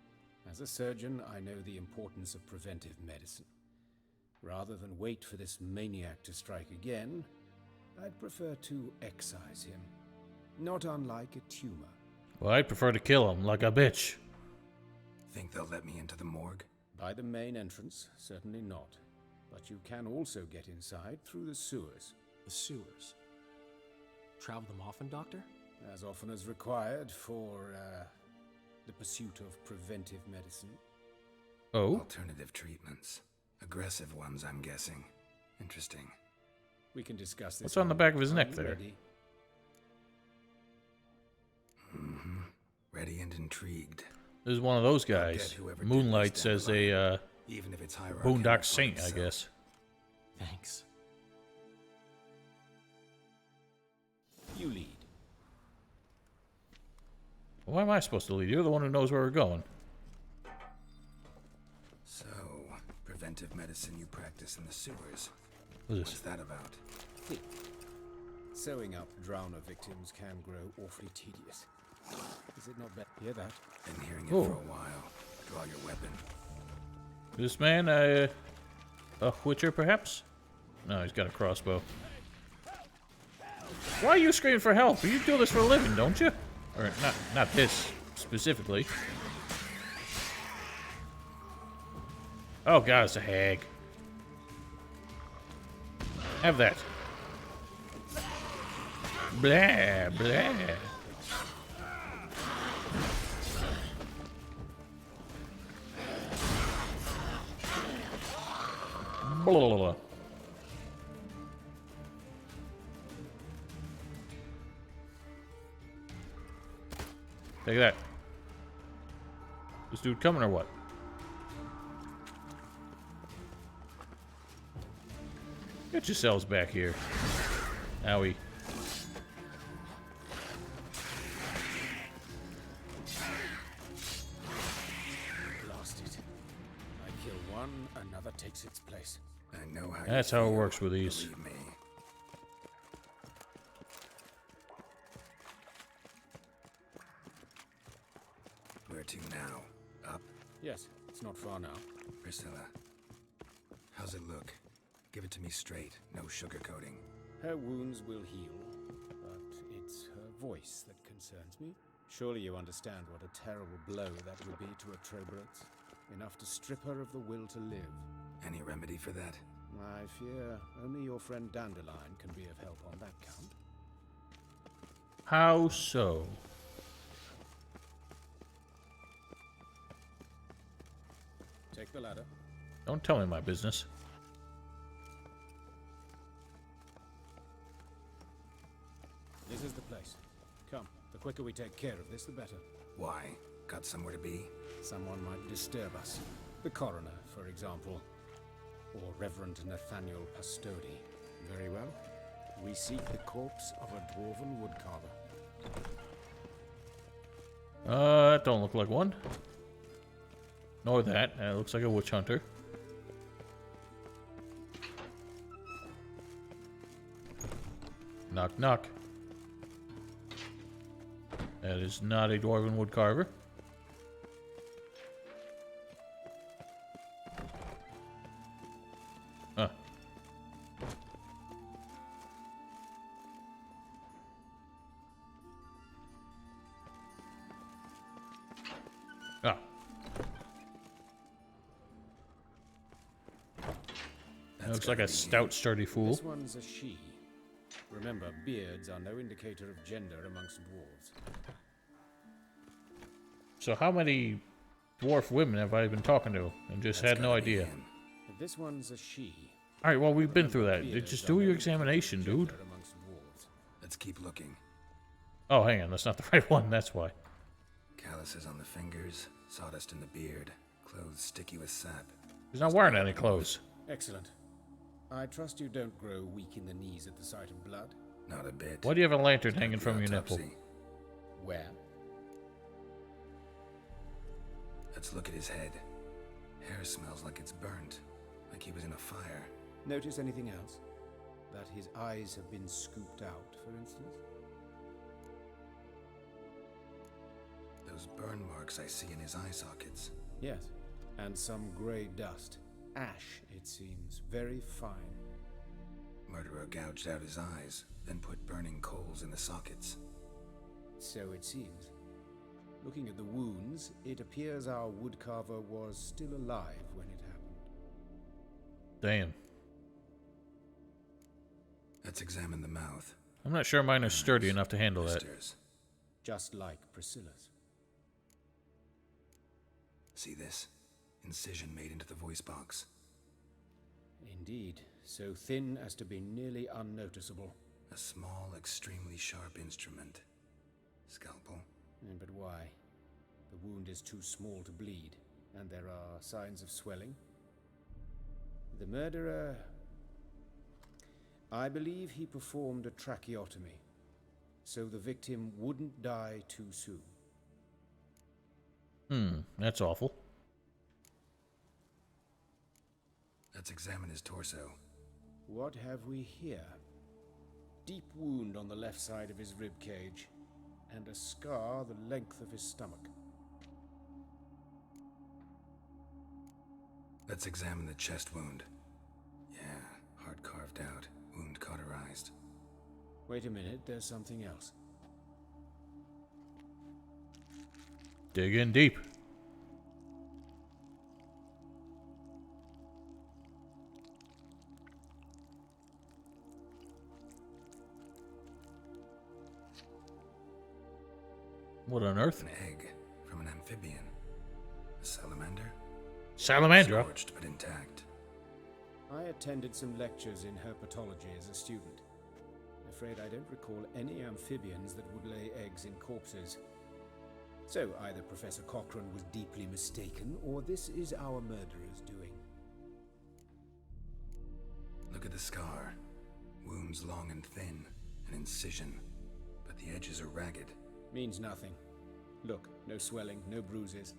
As a surgeon, I know the importance of preventive medicine. Rather than wait for this maniac to strike again, I'd prefer to excise him. Not unlike a tumor. Well, I'd prefer to kill him like a bitch. Think they'll let me into the morgue? By the main entrance, certainly not. But you can also get inside through the sewers. The sewers? Travel them often, Doctor? As often as required for, the pursuit of preventive medicine. Oh? Alternative treatments. Aggressive ones, I'm guessing. Interesting. We can discuss this. What's on the back of his neck there? Mm-hmm. Ready and intrigued. This is one of those guys. Moonlights as a even if it's Boondock Saint, I guess. Thanks. You lead. Why am I supposed to lead? You're the one who knows where we're going. So, preventive medicine you practice in the sewers. What's that about? Think. Sewing up drowner victims can grow awfully tedious. Is it not better? Hear that? Been hearing it for a while. Draw your weapon. This man, a witcher, perhaps? No, he's got a crossbow. Why are you screaming for help? You do this for a living, don't you? Or not this specifically. Oh god, it's a hag. Have that. Blah, blah. Blah, blah, blah. Take that. This dude coming or what? Get yourselves back here. Owie. Blasted. I kill one, another takes its place. I know how. That's how it works with these. Believe me. Where to now? Up? Yes, it's not far now. Priscilla, how's it look? Give it to me straight, no sugarcoating. Her wounds will heal, but it's her voice that concerns me. Surely you understand what a terrible blow that would be to a Trobrots. Enough to strip her of the will to live. Any remedy for that? I fear only your friend Dandelion can be of help on that count. How so? Take the ladder. Don't tell me my business. This is the place. Come, the quicker we take care of this, the better. Why? Got somewhere to be? Someone might disturb us. The coroner, for example. Or Reverend Nathaniel Pastodi. Very well. We seek the corpse of a dwarven woodcarver. That don't look like one. Nor that. It looks like a witch hunter. Knock, knock. That is not a dwarven woodcarver. Huh. Ah. That looks like a stout, sturdy fool. This one's a she. Remember, beards are no indicator of gender amongst dwarves. So how many dwarf women have I been talking to and just had no idea? This one's a she. Alright, well, we've been through that. Just do your examination, dude. Let's keep looking. Oh, hang on. That's not the right one. That's why. Calluses on the fingers, sawdust in the beard, clothes sticky with sap. He's not wearing any clothes. Excellent. I trust you don't grow weak in the knees at the sight of blood. Not a bit. Why do you have a lantern Start hanging the from your nipple? autopsy. Where? Let's look at his head. Hair smells like it's burnt, like he was in a fire. Notice anything else? That his eyes have been scooped out, for instance? Those burn marks I see in his eye sockets. Yes, and some grey dust. Ash, it seems. Very fine. Murderer gouged out his eyes, then put burning coals in the sockets. So it seems. Looking at the wounds, it appears our woodcarver was still alive when it happened. Damn. Let's examine the mouth. I'm not sure mine are sturdy enough to handle that. Blisters. Just like Priscilla's. See this? Incision made into the voice box. Indeed, so thin as to be nearly unnoticeable. A small, extremely sharp instrument. Scalpel. But why? The wound is too small to bleed, and there are signs of swelling. The murderer... I believe he performed a tracheotomy, so the victim wouldn't die too soon. That's awful. Let's examine his torso. What have we here? Deep wound on the left side of his rib cage, and a scar the length of his stomach. Let's examine the chest wound. Yeah, heart carved out, wound cauterized. Wait a minute, there's something else. Dig in deep. What on earth? An egg from an amphibian. A salamander? Salamandra? Scorched but intact. I attended some lectures in herpetology as a student. Afraid I don't recall any amphibians that would lay eggs in corpses. So either Professor Cochrane was deeply mistaken, or this is our murderer's doing. Look at the scar. Wounds long and thin. An incision. But the edges are ragged. Means nothing. Look, no swelling, no bruises.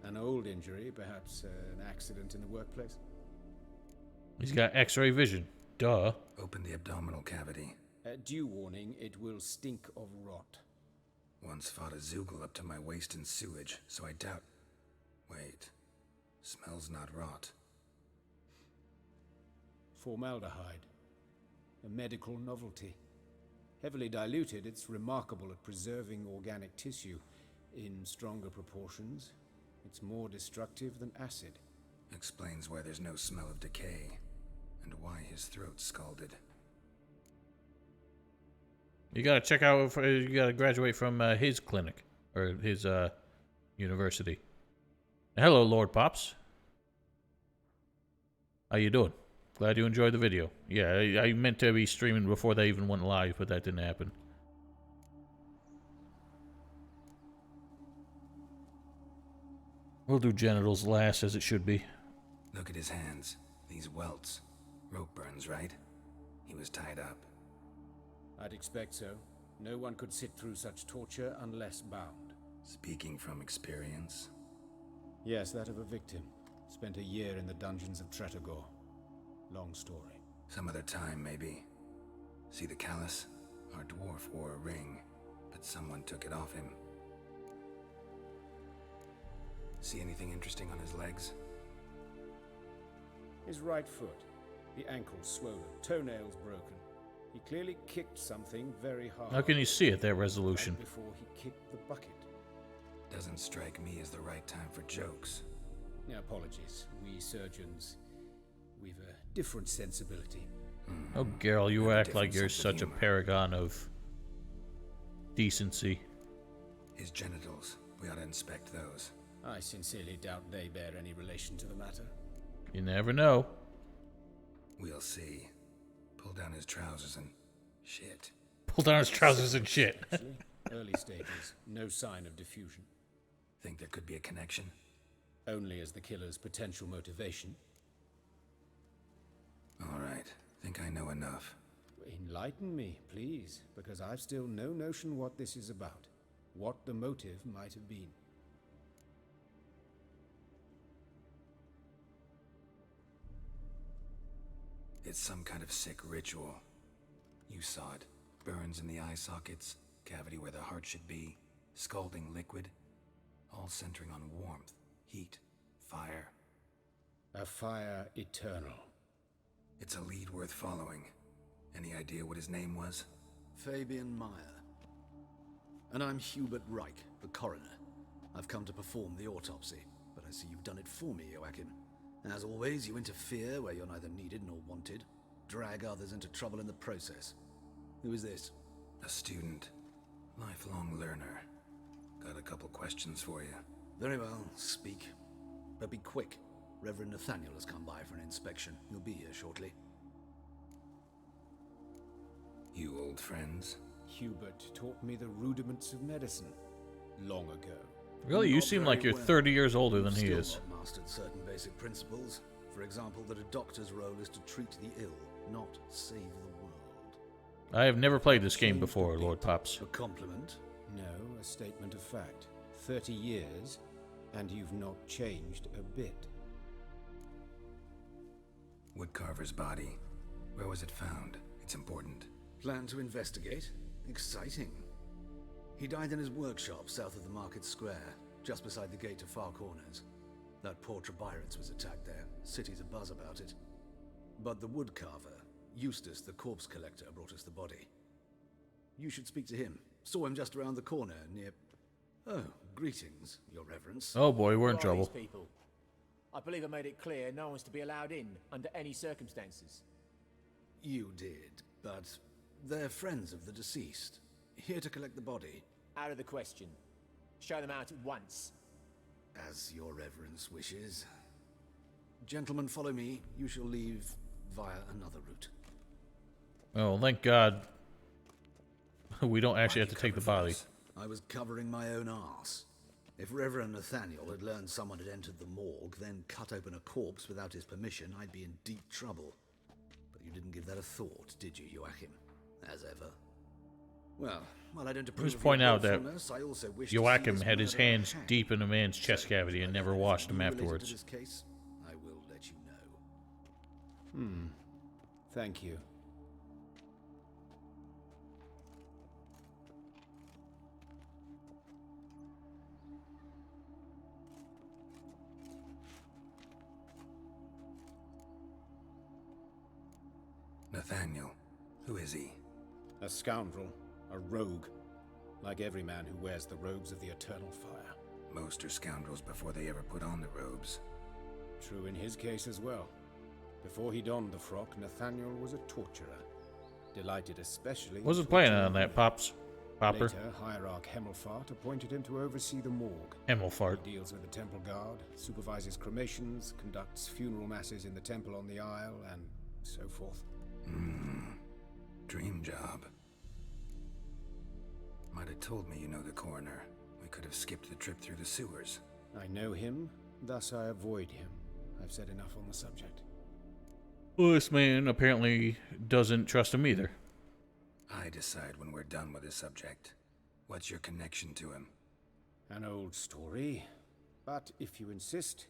An old injury, perhaps an accident in the workplace. He's got x-ray vision. Duh. Open the abdominal cavity. Due warning, it will stink of rot. Once fought a Zoogle up to my waist in sewage, so I doubt... Wait. Smells not rot. Formaldehyde. A medical novelty. Heavily diluted, it's remarkable at preserving organic tissue. In stronger proportions, it's more destructive than acid. Explains why there's no smell of decay, and why his throat's scalded. You gotta check out, you gotta graduate from his clinic, or his university. Hello, Lord Pops. How you doing? Glad you enjoyed the video. Yeah, I meant to be streaming before they even went live, but that didn't happen. We'll do genitals last, as it should be. Look at his hands. These welts. Rope burns, right? He was tied up. I'd expect so. No one could sit through such torture unless bound. Speaking from experience? Yes, that of a victim. Spent a year in the dungeons of Tretogor. Long story. Some other time, maybe. See the callus? Our dwarf wore a ring, but someone took it off him. See anything interesting on his legs? His right foot. The ankle swollen, toenails broken. He clearly kicked something very hard. How can you see at that resolution? Right before he kicked the bucket. Doesn't strike me as the right time for jokes. Apologies. We surgeons, we've a different sensibility. Oh, Geralt, you act like you're such a paragon of decency. His genitals. We ought to inspect those. I sincerely doubt they bear any relation to the matter. You never know. We'll see. Pull down his trousers and... shit. Pull down his trousers and shit. Early stages. No sign of diffusion. Think there could be a connection? Only as the killer's potential motivation. All right. Think I know enough. Enlighten me, please, because I've still no notion what this is about. What the motive might have been. It's some kind of sick ritual. You saw it. Burns in the eye sockets, cavity where the heart should be, scalding liquid, all centering on warmth, heat, fire. A fire eternal. It's a lead worth following. Any idea what his name was? Fabian Meyer. And I'm Hubert Reich, the coroner. I've come to perform the autopsy, but I see you've done it for me, Joachim. As always, you interfere where you're neither needed nor wanted, drag others into trouble in the process. Who is this? A student. Lifelong learner. Got a couple questions for you. Very well, speak. But be quick. Reverend Nathaniel has come by for an inspection. He'll be here shortly. You old friends? Hubert taught me the rudiments of medicine long ago. Really? You seem like you're 30 years older than he is. Still not mastered certain basic principles. For example, that a doctor's role is to treat the ill, not save the world. I have never played this game before, Lord Pops. A compliment? No, a statement of fact. 30 years, and you've not changed a bit. Woodcarver's body. Where was it found? It's important. Plan to investigate? Exciting. He died in his workshop south of the Market Square, just beside the gate to Far Corners. That poor Trebyron's was attacked there. City's abuzz about it. But the woodcarver, Eustace the corpse collector, brought us the body. You should speak to him. Saw him just around the corner near... Oh, greetings, Your Reverence. Oh boy, we're in Who are trouble. these people? I believe I made it clear no one's to be allowed in under any circumstances. You did, but they're friends of the deceased. Here to collect the body. Out of the question. Show them out at once. As Your Reverence wishes. Gentlemen, follow me. You shall leave via another route. Oh, thank God. We don't actually have to take the body. I was covering my own arse. If Reverend Nathaniel had learned someone had entered the morgue, then cut open a corpse without his permission, I'd be in deep trouble. But you didn't give that a thought, did you, Joachim? As ever. Well, while I don't approve Just point out that I also wish Joachim had his hands deep in a man's chest cavity and never washed them afterwards. To this case, I will let you know. Thank you. Nathaniel. Who is he? A scoundrel. A rogue. Like every man who wears the robes of the Eternal Fire. Most are scoundrels before they ever put on the robes. True in his case as well. Before he donned the frock, Nathaniel was a torturer. Delighted especially... Wasn't planning on that, Pops. Popper. Later, Hierarch Hemmelfart appointed him to oversee the morgue. Hemmelfart. He deals with the temple guard, supervises cremations, conducts funeral masses in the temple on the Isle, and so forth. Dream job. Might have told me you know the coroner. We could have skipped the trip through the sewers. I know him, thus I avoid him. I've said enough on the subject. Well, this man apparently doesn't trust him either. I decide when we're done with this subject. What's your connection to him? An old story, but if you insist.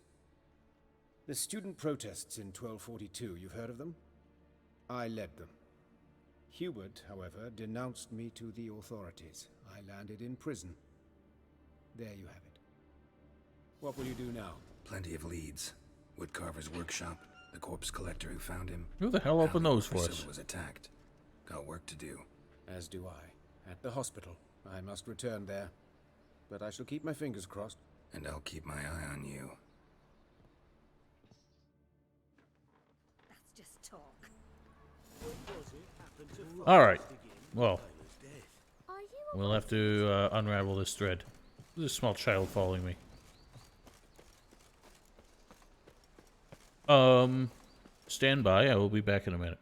The student protests in 1242, you've heard of them? I led them. Hubert, however, denounced me to the authorities. I landed in prison. There you have it. What will you do now? Plenty of leads. Woodcarver's workshop, the corpse collector who found him. Who the hell opened those for us? Priscilla was attacked. Got work to do. As do I. At the hospital. I must return there. But I shall keep my fingers crossed. And I'll keep my eye on you. That's just talk. Alright. Well, we'll have to unravel this thread. There's a small child following me. Stand by. I will be back in a minute.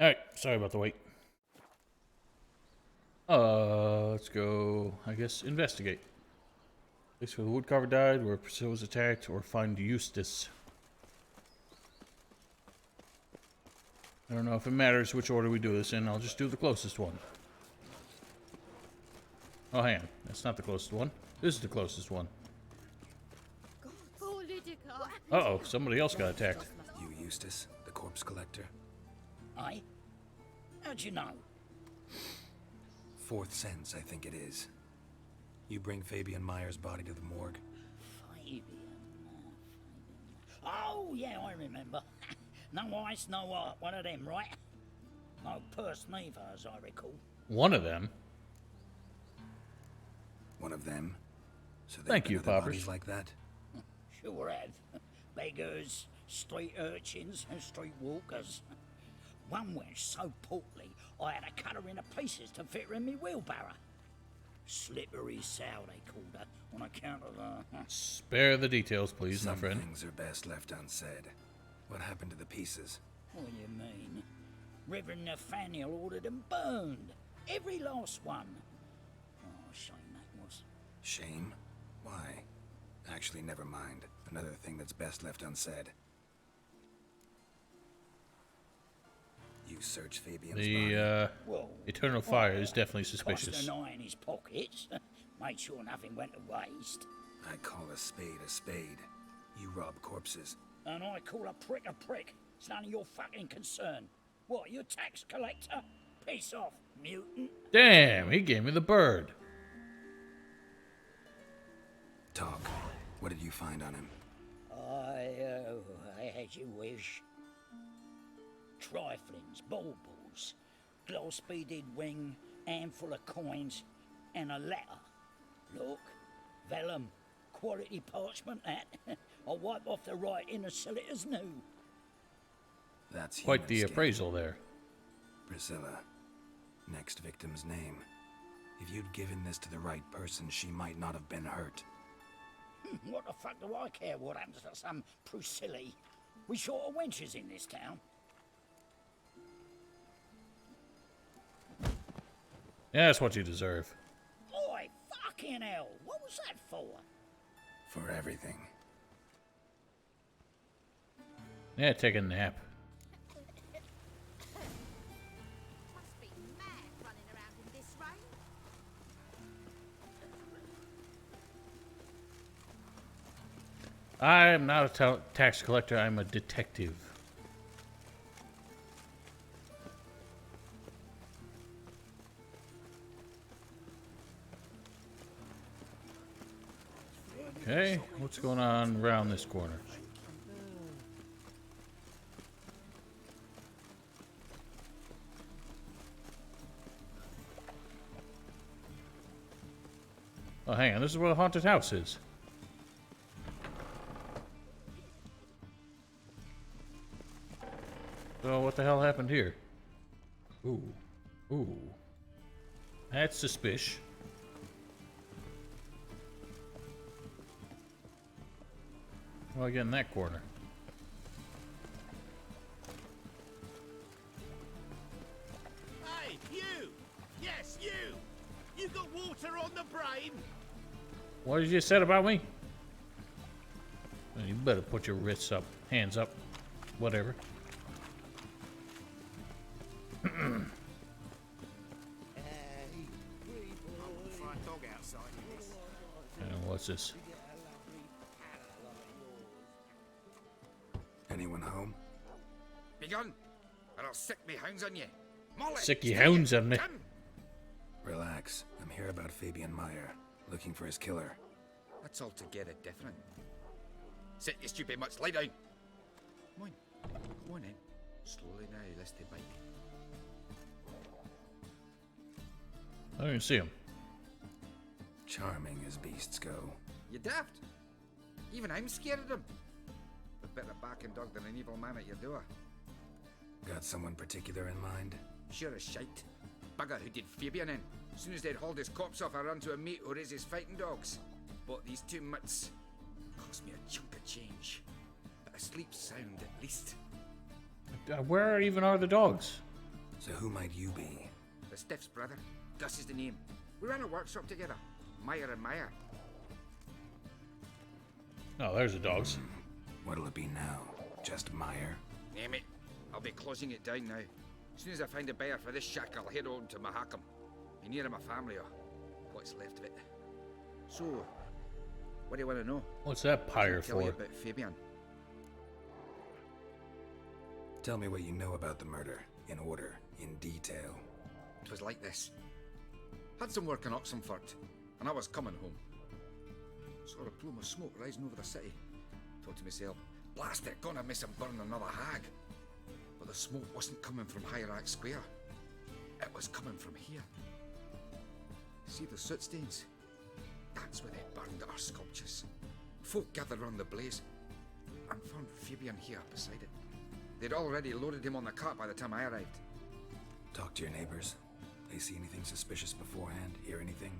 Alright, sorry about the wait. Let's go, I guess, investigate. Place where the woodcarver died, where Priscilla was attacked, or find Eustace. I don't know if it matters which order we do this in. I'll just do the closest one. Oh, hang on. That's not the closest one. This is the closest one. Uh-oh, somebody else got attacked. You, Eustace, the corpse collector? Aye? How'd you know? Fourth sense, I think it is. You bring Fabian Meyer's body to the morgue. Fabian. Oh, yeah, I remember. No ice, no art. One of them, right? No purse neither, as I recall. One of them? One of them? So thank you, Poppers. Bodies like that? Sure have. Beggars, street urchins, and street walkers. One went so portly, I had to cut her into pieces to fit her in me wheelbarrow. Slippery sow, they called her, on account of Spare the details, please, my friend. Some things are best left unsaid. What happened to the pieces? What do you mean? Reverend Nathaniel ordered them burned. Every last one. Oh, shame that was. Shame? Why? Actually, never mind. Another thing that's best left unsaid. You search Fabian's The, Well, Eternal Fire is definitely suspicious. Tossed an eye in his pockets. Made sure nothing went to waste. I call a spade a spade. You rob corpses. And I call a prick a prick. It's none of your fucking concern. What, you tax collector? Piss off, mutant. Damn, he gave me the bird. Talk. What did you find on him? I as you wish. Triflings, baubles, gloss-beaded ring, handful of coins, and a letter. Look, vellum, quality parchment that. I'll wipe off the writing and sell it as new. That's quite the human skin. appraisal there. Priscilla. Next victim's name. If you'd given this to the right person, she might not have been hurt. What the fuck do I care what happens to some Priscilla? We short of wenches in this town. Yeah, that's what you deserve. Oi, fucking hell! What was that for? For everything. Yeah, take a nap. I'm not a tax collector, I'm a detective. Okay, what's going on around this corner? Oh, hang on, this is where the haunted house is. So what the hell happened here? Ooh. Ooh. That's suspicious. Well, I get in that corner. Hey, you! Yes, you! You got water on the brain? What did you say about me? Well, you better put your wrists up, hands up, whatever. And what's this? Anyone home? Begone, or I'll sick me hounds on you. Molly, Sick ye hounds on me. come. Relax. I'm here about Fabian Meyer, looking for his killer. That's altogether different. Sit, you stupid mutts, lie down. Come on, come on in. Slowly now, lest they bite. I don't even see him. Charming as beasts go. You daft. Even I'm scared of them. A better barking dog than an evil man at your door. Got someone particular in mind? Sure as shite. Bugger who did Fabian in. As soon as they'd hauled his corpse off, I ran to a mate who raises fighting dogs. Bought these two mutts. Cost me a chunk of change. But I sleep sound at least. Where even are the dogs? So who might you be? The Stiff's brother. Gus is the name. We ran a workshop together. Meyer and Meyer. Oh, there's the dogs. What'll it be now? Just Meyer? Name it. I'll be closing it down now. As soon as I find a buyer for this shack, I'll head on to Mahakam. Be near my family or what's left of it. So, what do you want to know? What's that pyre Tell you for? about Fabian. Tell me what you know about the murder, in order, in detail. It was like this. Had some work in Oxenford, and I was coming home. Saw a plume of smoke rising over the city. Thought to myself, blast it, gonna miss him burn another hag. But the smoke wasn't coming from Hierarch Square. It was coming from here. See the soot stains? That's where they burned our sculptures. Folk gathered round the blaze and found Fabian here beside it. They'd already loaded him on the cart by the time I arrived. Talk to your neighbors. They see anything suspicious beforehand? Hear anything?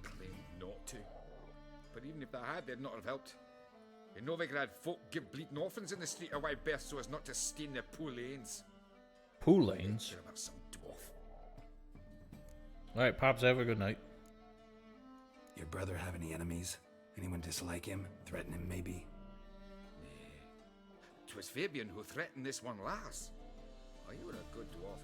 Claimed not to. But even if they had, they'd not have helped. In Novigrad, folk give bleeding orphans in the street a wide berth so as not to stain their poor lanes. Pool lanes? Care about some dwarf. Alright, Pops, have a good night. Your brother have any enemies? Anyone dislike him? Threaten him, maybe? 'Twas Fabian who threatened this one last. Oh, you were a good dwarf,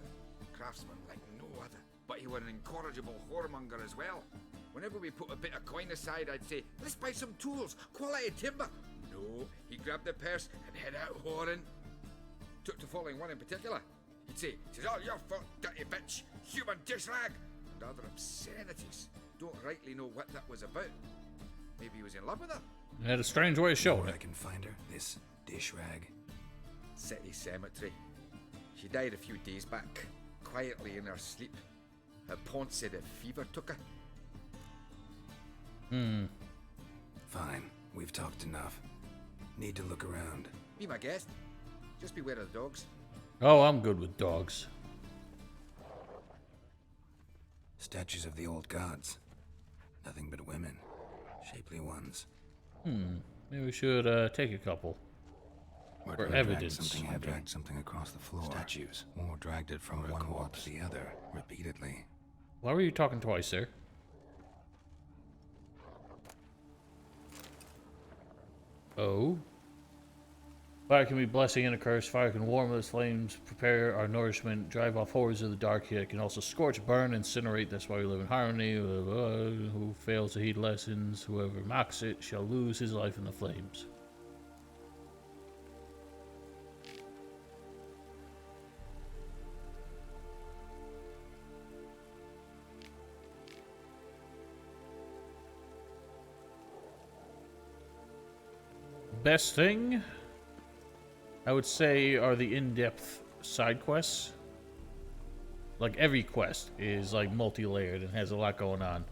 craftsman like no other. But you were an incorrigible whoremonger as well. Whenever we put a bit of coin aside, I'd say, let's buy some tools, quality timber. No, he grabbed the purse and head out whoring. Took to following one in particular. He'd say, "'Tis all your fault, dirty bitch, human dish rag," and other obscenities. Don't rightly know what that was about. Maybe he was in love with her. It had a strange way of showing I it. can find her, this dish rag. City cemetery. She died a few days back, quietly in her sleep. Her paunch said a fever took her. Fine, we've talked enough. Need to look around. Be my guest. Just beware of the dogs. Oh, I'm good with dogs. Statues of the old gods. Nothing but women. Shapely ones. Maybe we should take a couple. For evidence. Something heavy. Dragged something across the floor. Statues. Or dragged it from one wall to the other, repeatedly. Why were you talking twice, sir? Oh. Fire can be blessing and a curse. Fire can warm us flames, prepare our nourishment, drive off horrors of the dark. It can also scorch, burn, incinerate. That's why we live in harmony. Who fails to heed lessons, whoever mocks it, shall lose his life in the flames. Best thing, I would say, are the in-depth side quests. Like, every quest is, like, multi-layered and has a lot going on.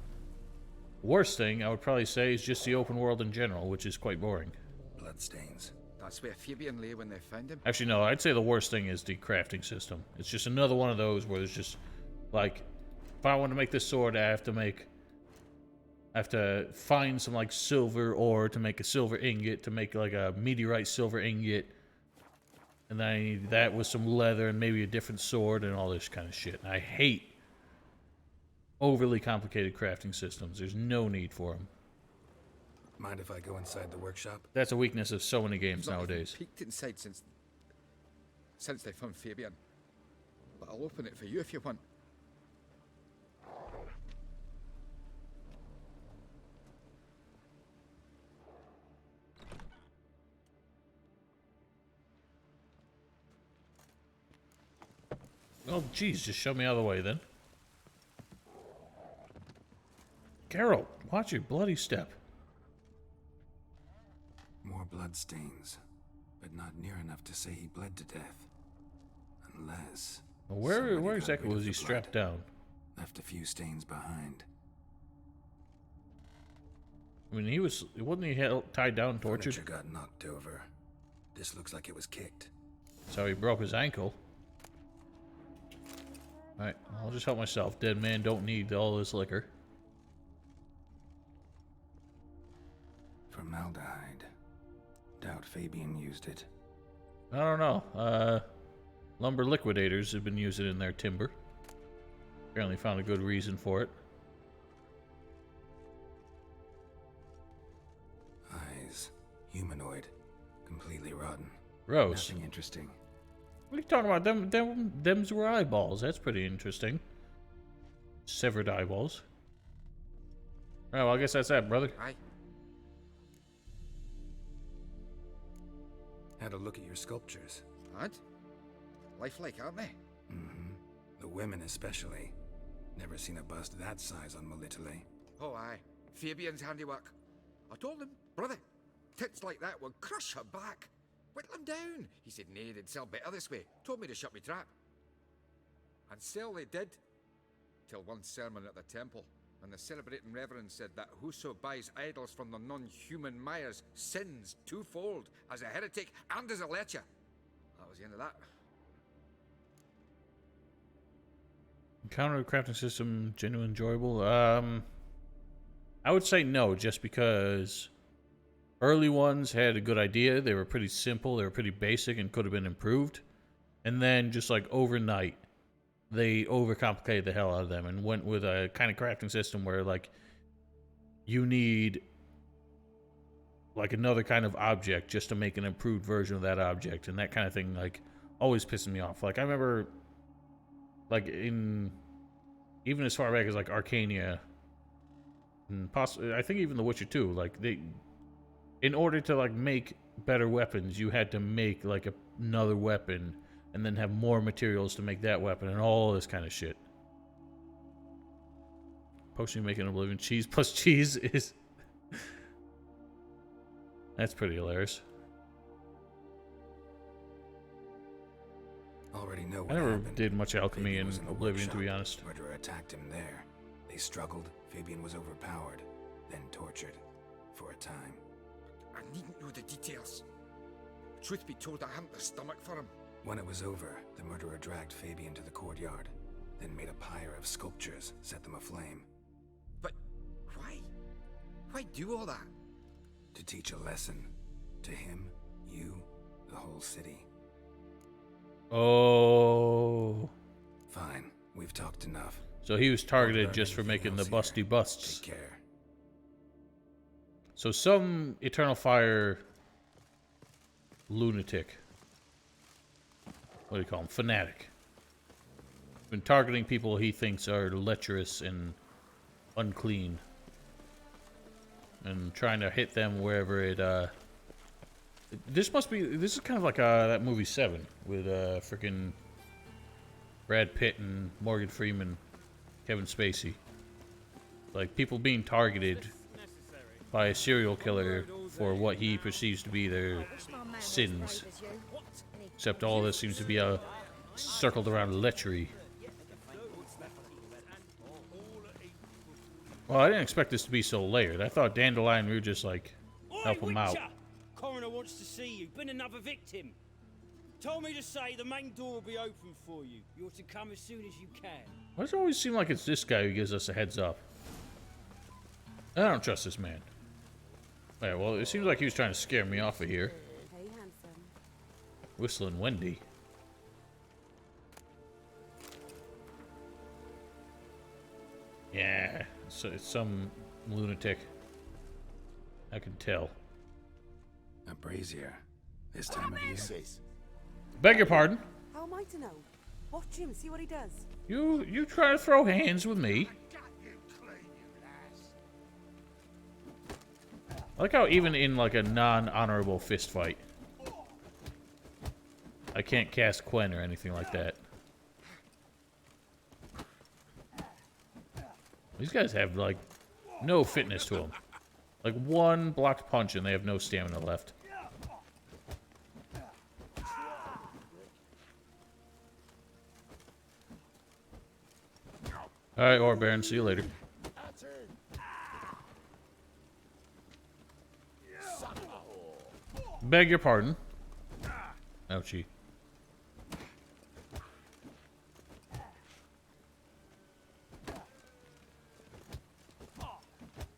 Worst thing, I would probably say, is just the open world in general, which is quite boring. Bloodstains. That's where Fabian lay when they found him. Actually, no, I'd say the worst thing is the crafting system. It's just another one of those where there's just, like, if I want to make this sword, I have to find some, like, silver ore to make a silver ingot, to make, like, a meteorite silver ingot. And then I need that with some leather and maybe a different sword and all this kind of shit. And I hate overly complicated crafting systems. There's no need for them. Mind if I go inside the workshop? That's a weakness of so many games Not nowadays. even peeked inside since they found Fabian. But I'll open it for you if you want. Oh, geez, just shove me out of the way then. Geralt, watch your bloody step. More bloodstains, but not near enough to say he bled to death. Unless... Where got exactly rid was of he the strapped blood. down? Left a few stains behind. I mean, wasn't he tied down, tortured? Furniture got knocked over. This looks like it was kicked. So he broke his ankle. Alright, I'll just help myself. Dead man don't need all this liquor. Formaldehyde. Doubt Fabian used it. I don't know. Lumber liquidators have been using it in their timber. Apparently found a good reason for it. Eyes. Humanoid. Completely rotten. Gross. Nothing interesting. What are you talking about? Them's were eyeballs. That's pretty interesting. Severed eyeballs. Alright, well, I guess that's that, brother. Aye. Had a look at your sculptures. What? Lifelike, aren't they? Mm-hmm. The women especially. Never seen a bust that size on Melitele. Oh, aye. Fabian's handiwork. I told him, brother, tits like that would crush her back. Whittle him down. He said, nay, they'd sell better this way. Told me to shut me trap. And sell they did. Till one sermon at the temple, and the celebrating reverend said that whoso buys idols from the non-human Myers sins twofold, as a heretic and as a lecher. That was the end of that. Encounter crafting system genuine enjoyable. I would say no, just because early ones had a good idea. They were pretty simple, they were pretty basic, and could have been improved. And then just like overnight, they overcomplicated the hell out of them and went with a kind of crafting system where like you need like another kind of object just to make an improved version of that object, and that kind of thing like always pisses me off. Like I remember like in even as far back as like Arcania and possibly I think even The Witcher 2, like they in order to like make better weapons, you had to make like another weapon and then have more materials to make that weapon and all this kind of shit. Potion making Oblivion cheese plus cheese is that's pretty hilarious. Already know what I never happened. did much alchemy Fabian in was the Oblivion, to be workshop. honest. Murderer attacked him there. They struggled. Fabian was overpowered, then tortured for a time. I needn't know the details. Truth be told, I hadn't the stomach for him. When it was over, the murderer dragged Fabian to the courtyard, then made a pyre of sculptures, set them aflame. But why? Why do all that? To teach a lesson. To him, you, the whole city. Oh. Fine, we've talked enough. So he was targeted just for making the busty busts. Take care. So some Eternal Fire lunatic. What do you call him? Fanatic. Been targeting people he thinks are lecherous and unclean. And trying to hit them wherever it, this is kind of like that movie 7 with freaking Brad Pitt and Morgan Freeman, Kevin Spacey. Like people being targeted by a serial killer for what he perceives to be their sins. Except all this seems to be circled around lechery. Well, I didn't expect this to be so layered. I thought Dandelion would just like help him out. Coroner wants to see you. Been another victim. Told me to say the main door will be open for you. You're to come as soon as you can. Why does it always seem like it's this guy who gives us a heads up? I don't trust this man. Yeah, well, it seems like he was trying to scare me off of here. Hey, handsome. Whistling Wendy. Yeah, so it's some lunatic. I can tell. A brazier. This time of year. Beg your pardon? How am I to know? Watch him, see what he does. You try to throw hands with me? I like how even in like a non-honorable fist fight, I can't cast Quen or anything like that. These guys have like no fitness to them. Like one blocked punch and they have no stamina left. Alright, Orbaron, see you later. Beg your pardon. Ouchie.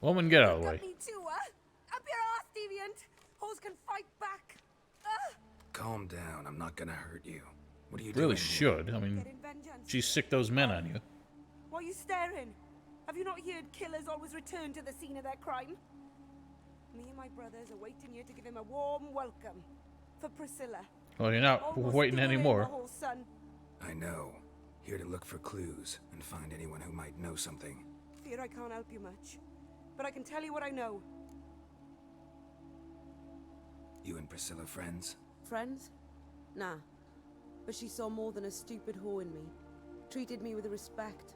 Woman, get out of the way. Me too, huh? Up your ass, deviant. Hoes can fight back. Calm down, I'm not gonna hurt you. What are you Really doing? should. I mean, she sicked those men on you. Why are you staring? Have you not heard killers always return to the scene of their crime? Me and my brothers are waiting here to give him a warm welcome. For Priscilla. Well, you're not Almost waiting threw her in anymore. the whole sun. I know. Here to look for clues and find anyone who might know something. Fear I can't help you much. But I can tell you what I know. You and Priscilla friends? Friends? Nah. But she saw more than a stupid whore in me. Treated me with respect.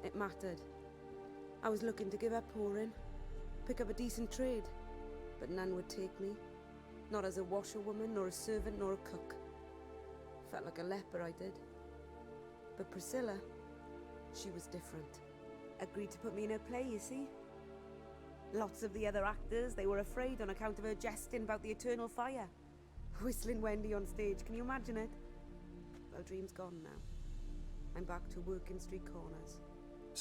It mattered. I was looking to give up whoring. Pick up a decent trade. But none would take me. Not as a washerwoman, nor a servant, nor a cook. Felt like a leper, I did. But Priscilla, she was different. Agreed to put me in her play, you see? Lots of the other actors, they were afraid on account of her jesting about the eternal fire. Whistling Wendy on stage, can you imagine it? Well, dream's gone now. I'm back to working street corners.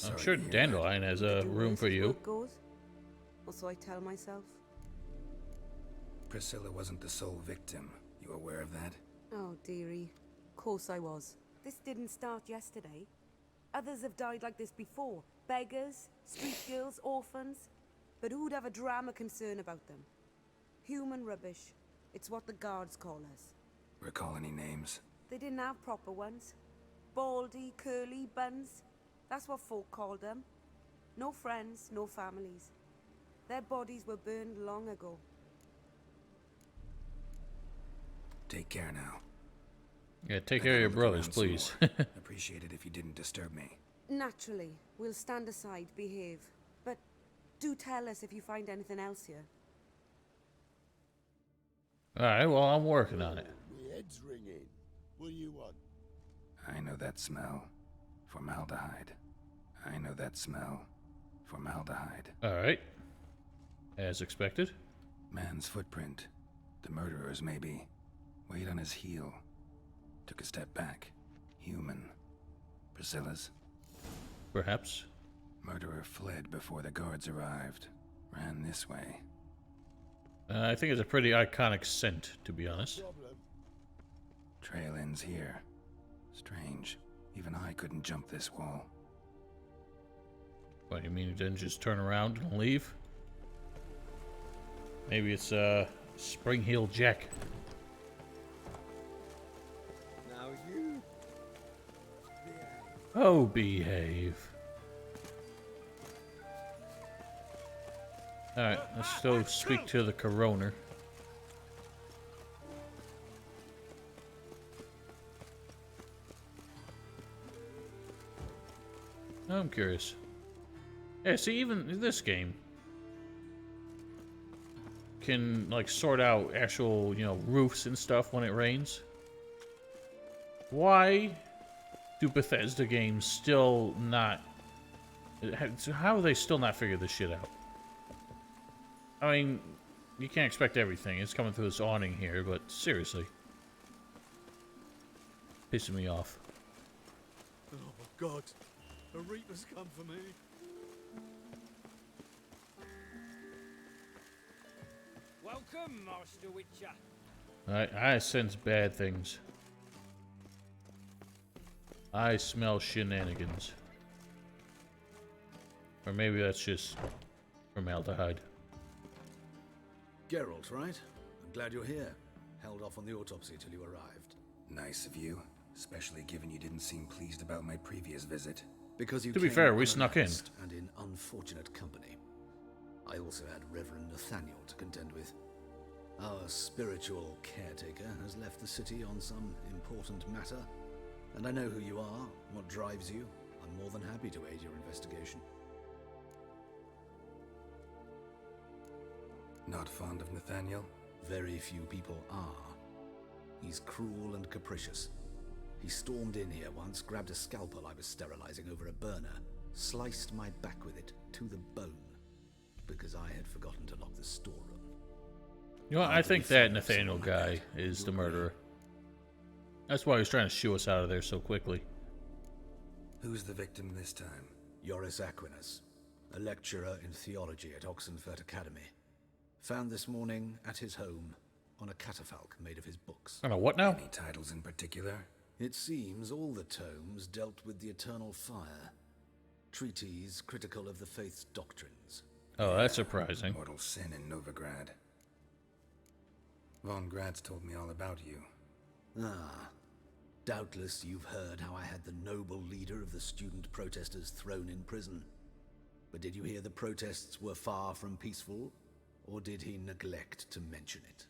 I'm sure Dandelion has a room for you. Goes, or so I tell myself. Priscilla wasn't the sole victim. You aware of that? Oh, dearie. Course I was. This didn't start yesterday. Others have died like this before. Beggars, street girls, orphans. But who'd have a drama concern about them? Human rubbish. It's what the guards call us. Recall any names? They didn't have proper ones. Baldy, curly, buns. That's what folk called them. No friends, no families. Their bodies were burned long ago. Take care now. Yeah, take care of your brothers, please. Appreciate it if you didn't disturb me. Naturally, we'll stand aside, behave. But do tell us if you find anything else here. Alright, well, I'm working on it. My head's ringing. What do you want? I know that smell. Formaldehyde. I know that smell. Formaldehyde. Alright. As expected. Man's footprint. The murderer's maybe. Weight on his heel. Took a step back. Human. Priscilla's? Perhaps. Murderer fled before the guards arrived. Ran this way. I think it's a pretty iconic scent, to be honest. Trail ends here. Strange. Even I couldn't jump this wall. What, you mean you didn't just turn around and leave? Maybe it's, Spring Heel Jack. Now you... Oh, behave. Alright, let's still speak to the coroner. I'm curious. Yeah, see, even this game can, like, sort out actual, you know, roofs and stuff when it rains. Why do Bethesda games still not... How do they still not figure this shit out? I mean, you can't expect everything. It's coming through this awning here, but seriously. Pissing me off. Oh my god. The Reaper's come for me. Welcome, Master Witcher. I sense bad things. I smell shenanigans. Or maybe that's just formaldehyde. Geralt, right? I'm glad you're here. Held off on the autopsy till you arrived. Nice of you, especially given you didn't seem pleased about my previous visit. Because you To be came fair, we snuck in. unannounced and in unfortunate company. I also had Reverend Nathaniel to contend with. Our spiritual caretaker has left the city on some important matter, and I know who you are, what drives you. I'm more than happy to aid your investigation. Not fond of Nathaniel? Very few people are. He's cruel and capricious. He stormed in here once, grabbed a scalpel I was sterilizing over a burner, sliced my back with it to the bone, because I had forgotten to lock the storeroom. You know what? I think that Nathaniel guy is the murderer. That's why he was trying to shoo us out of there so quickly. Who's the victim this time? Joris Aquinas, a lecturer in theology at Oxenfurt Academy. Found this morning at his home on a catafalque made of his books. On a what now? Any titles in particular? It seems all the tomes dealt with the eternal fire. Treatises critical of the faith's doctrines. Oh, that's surprising. Mortal sin in Novigrad. Von Gratz told me all about you. Ah. Doubtless you've heard how I had the noble leader of the student protesters thrown in prison. But did you hear the protests were far from peaceful? Or did he neglect to mention it?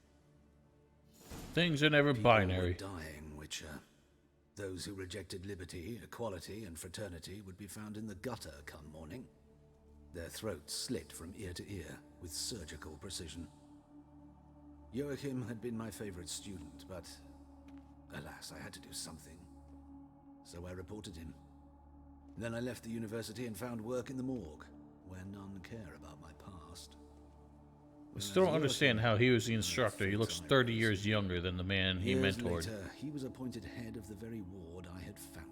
Things are never binary. People were dying, Witcher. Those who rejected liberty, equality, and fraternity would be found in the gutter come morning. Their throats slit from ear to ear with surgical precision. Joachim had been my favorite student, but alas, I had to do something. So I reported him. Then I left the university and found work in the morgue, where none care about my past. I still don't understand how he was the instructor. He looks 30 years younger than the man he Years mentored. later, he was appointed head of the very ward I had founded.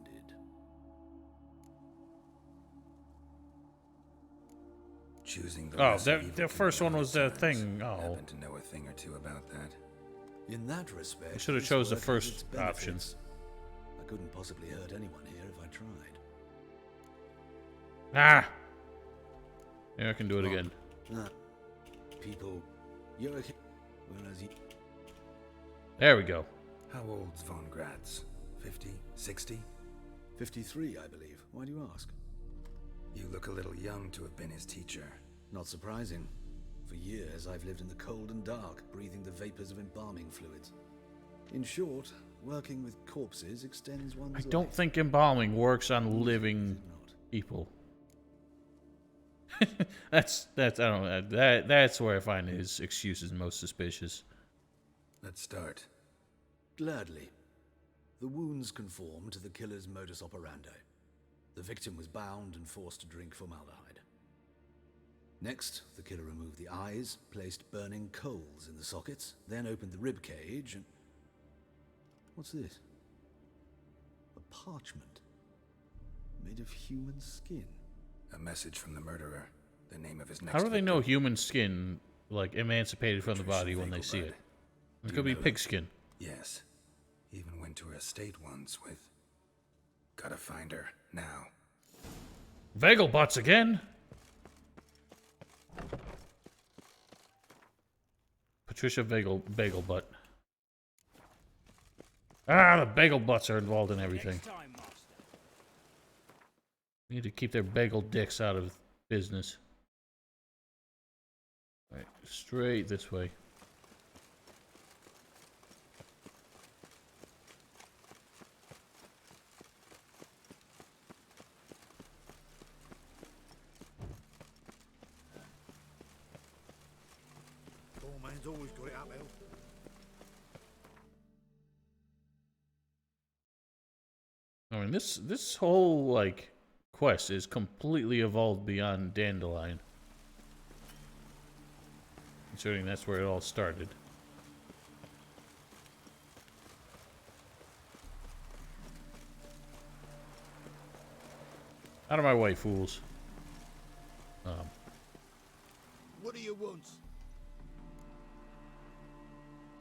Choosing the Oh, lesser evil the can first be one hard was the times. thing. Oh. Happen to know a thing or two about that. In that respect, I should have this chose the work has first its option. benefits. I couldn't possibly hurt anyone here if I tried. Ah! Yeah, I can do it again. People, Joachim, whereas he... There we go. How old's Von Gratz? 50? 60? 53, I believe. Why do you ask? You look a little young to have been his teacher. Not surprising. For years, I've lived in the cold and dark, breathing the vapors of embalming fluids. In short, working with corpses extends one's I don't think embalming works on living people. that's I don't know. That's where I find his excuses most suspicious. Let's start. Gladly. The wounds conform to the killer's modus operandi. The victim was bound and forced to drink formaldehyde. Next, the killer removed the eyes, placed burning coals in the sockets, then opened the rib cage and... What's this? A parchment. Made of human skin. A message from the murderer. The name of his next How do they know victim. human skin, like, emancipated from the body when they see it? It could be pig skin. Yes. Even went to her estate once with... Gotta find her, now. Vagelbutts again? Patricia Bagelbutt. Ah, the Bagelbutts are involved in everything. Need to keep their bagel dicks out of business. Right, straight this way. Poor man's always got it uphill. I mean, this whole, like, quest is completely evolved beyond Dandelion. Considering that's where it all started. Out of my way, fools. What do you want?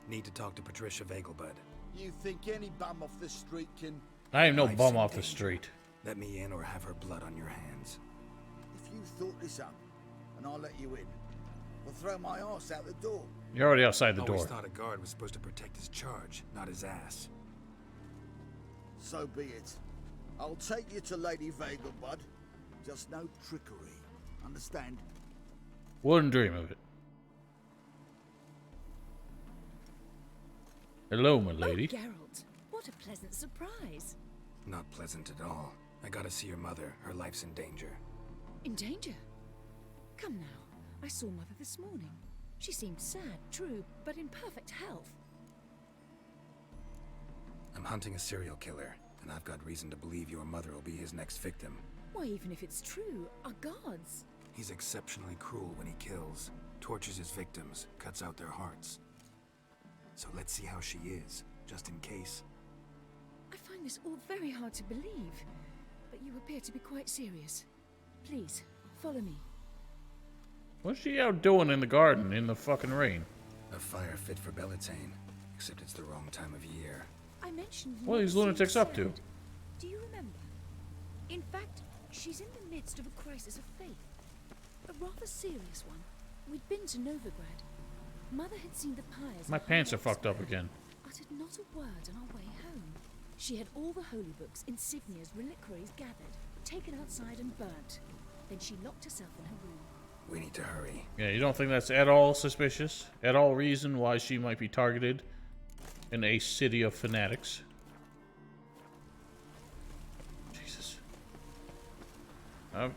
Need to talk to Patricia Vagelbud. You think any bum off the street can... I am no Life's bum in off the danger. street. Let me in or have her blood on your hands. If you thought this up, and I'll let you in, I'll throw my arse out the door. You're already outside the Always door. thought a guard was supposed to protect his charge, not his ass. So be it. I'll take you to Lady Vagelbud. Just no trickery. Understand? Wouldn't dream of it. Hello, my lady. Oh, Geralt, what a pleasant surprise. Not pleasant at all. I gotta see your mother. Her life's in danger. In danger? Come now, I saw Mother this morning. She seemed sad, true, but in perfect health. I'm hunting a serial killer, and I've got reason to believe your mother will be his next victim. Why, even if it's true, our gods. He's exceptionally cruel when he kills, tortures his victims, cuts out their hearts. So let's see how she is, just in case. I find this all very hard to believe, but you appear to be quite serious. Please, follow me. What's she out doing in the garden in the fucking rain? A fire fit for Bellatane, except it's the wrong time of year. I mentioned. What are these lunatics up to? Do you remember? In fact, she's in the midst of a crisis of faith. A rather serious one. We'd been to Novigrad. Mother had seen the pyres. My pants are fucked up again. Uttered not a word on our way home. She had all the holy books, insignias, reliquaries gathered, taken outside and burnt. Then she locked herself in her room. We need to hurry. Yeah, you don't think that's at all suspicious? At all reason why she might be targeted in a city of fanatics? Jesus.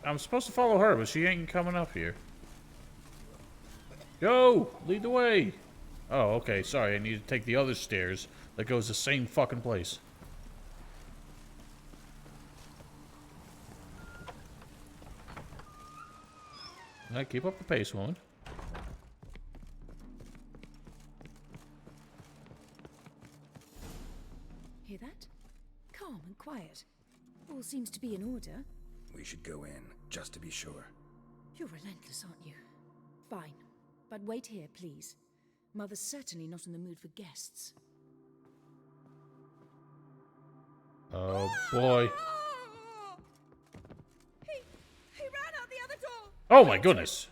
I'm supposed to follow her, but she ain't coming up here. Yo! Lead the way! Oh, okay, sorry, I need to take the other stairs that goes the same fucking place. Alright, keep up the pace, woman. Hear that? Calm and quiet. All seems to be in order. We should go in, just to be sure. You're relentless, aren't you? Fine. But wait here, please. Mother's certainly not in the mood for guests. Oh, boy. He ran out the other door. Oh, my goodness.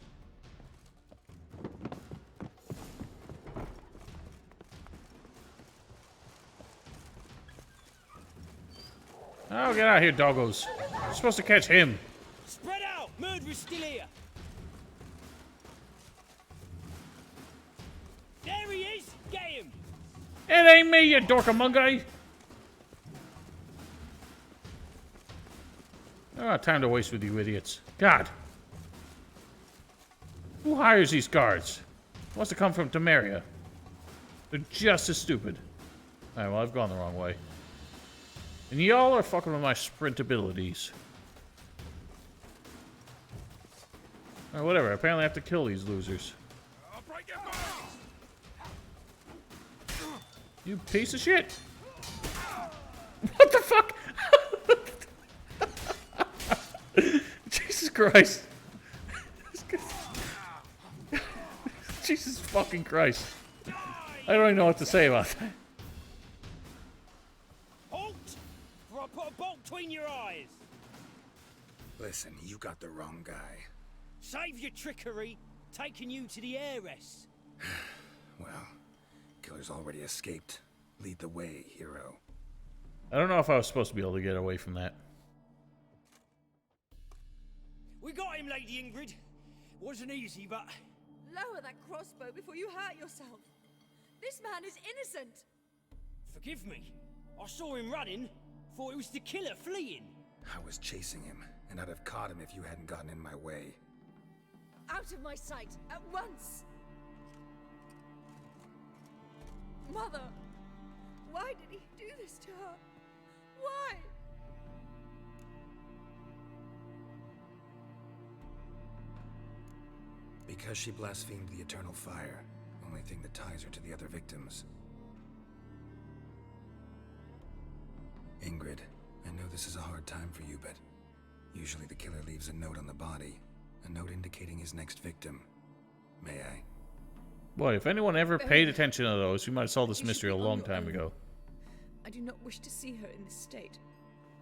Oh, get out of here, doggos. You're supposed to catch him. Spread out! Murderer's still here! There he is! Get him! It ain't me, you dorkamungai! Oh, time to waste with you idiots. God. Who hires these guards? Wants to come from Temeria. They're just as stupid. Alright, well, I've gone the wrong way. And y'all are fucking with my sprint abilities. Alright, whatever. Apparently I have to kill these losers. You piece of shit! What the fuck? Jesus Christ. Jesus fucking Christ. I don't even know what to say about that. Halt! Or I'll put a bolt between your eyes! Listen, you got the wrong guy. Save your trickery, taking you to the heiress. Well, killer's already escaped. Lead the way, hero. I don't know if I was supposed to be able to get away from that. We got him, Lady Ingrid. Wasn't easy, but... Lower that crossbow before you hurt yourself. This man is innocent. Forgive me. I saw him running. Thought it was the killer fleeing. I was chasing him, and I'd have caught him if you hadn't gotten in my way. Out of my sight, at once. Mother, why did he do this to her? Why? Because she blasphemed the eternal fire. Only thing that ties her to the other victims. Ingrid, I know this is a hard time for you, but usually the killer leaves a note on the body. A note indicating his next victim. May I? Boy, if anyone ever paid attention to those, we might have solved this mystery a long time ago. I do not wish to see her in this state.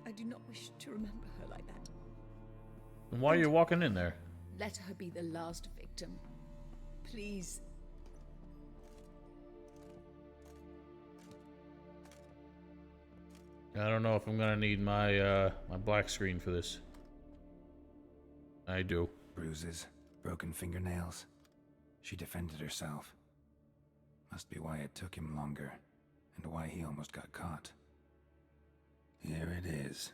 I do not wish to remember her like that. Then why are you walking in there? Let her be the last victim. Please. I don't know if I'm gonna need my my black screen for this. I do. Bruises, broken fingernails. She defended herself. Must be why it took him longer, and why he almost got caught. Here it is.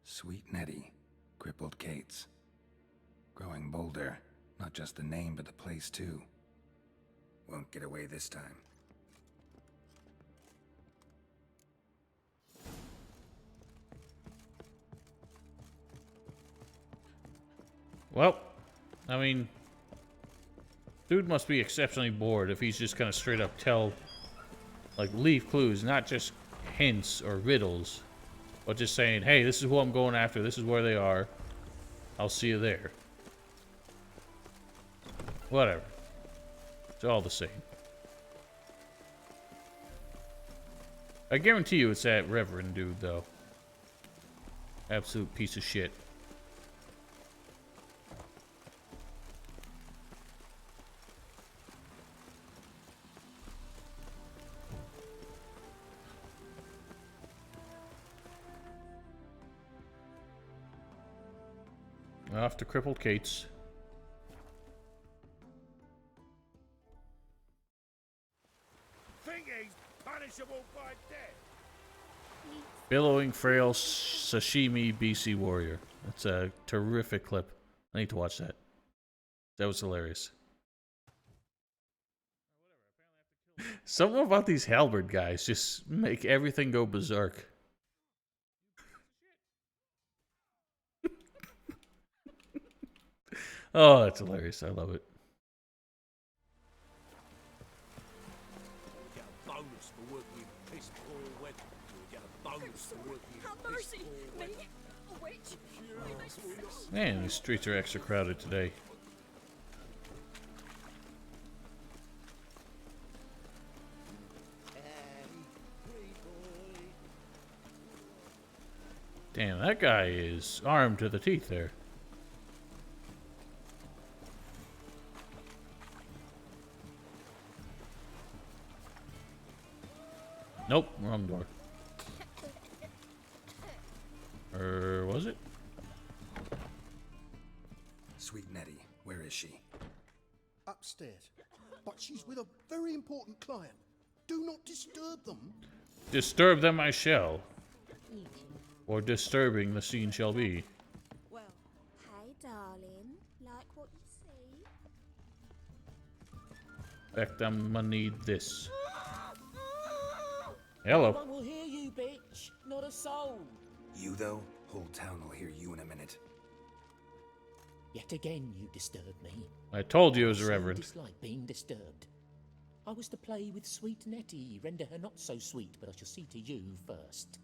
Sweet Nettie, crippled Kate's. Growing bolder, not just the name but the place too. Won't get away this time. Well, I mean, dude must be exceptionally bored if he's just gonna straight up leave clues, not just hints or riddles, but just saying, hey, this is who I'm going after, this is where they are, I'll see you there. Whatever. It's all the same. I guarantee you it's that Reverend dude, though. Absolute piece of shit. Off to Crippled Kate's. Think he's punishable by death. Billowing Frail Sashimi BC Warrior. That's a terrific clip. I need to watch that. That was hilarious. Something about these halberd guys just make everything go berserk. Oh, that's hilarious. I love it. You get a bonus for working in piss poor weather. You get a bonus for working in Have mercy! Me? A witch? Man, these streets are extra crowded today. Damn, that guy is armed to the teeth there. Nope, wrong door. Or was it? Sweet Nettie, where is she? Upstairs. But she's with a very important client. Do not disturb them. Disturb them I shall. Or disturbing the scene shall be. Well, hey darling, like what you see? Back them, I need this. Hello. No one will hear you, bitch. Not a soul. You, though? Whole town will hear you in a minute. Yet again, you disturb me. I told you it was a I reverend. dislike being disturbed. I was to play with sweet Nettie, render her not so sweet, but I shall see to you first.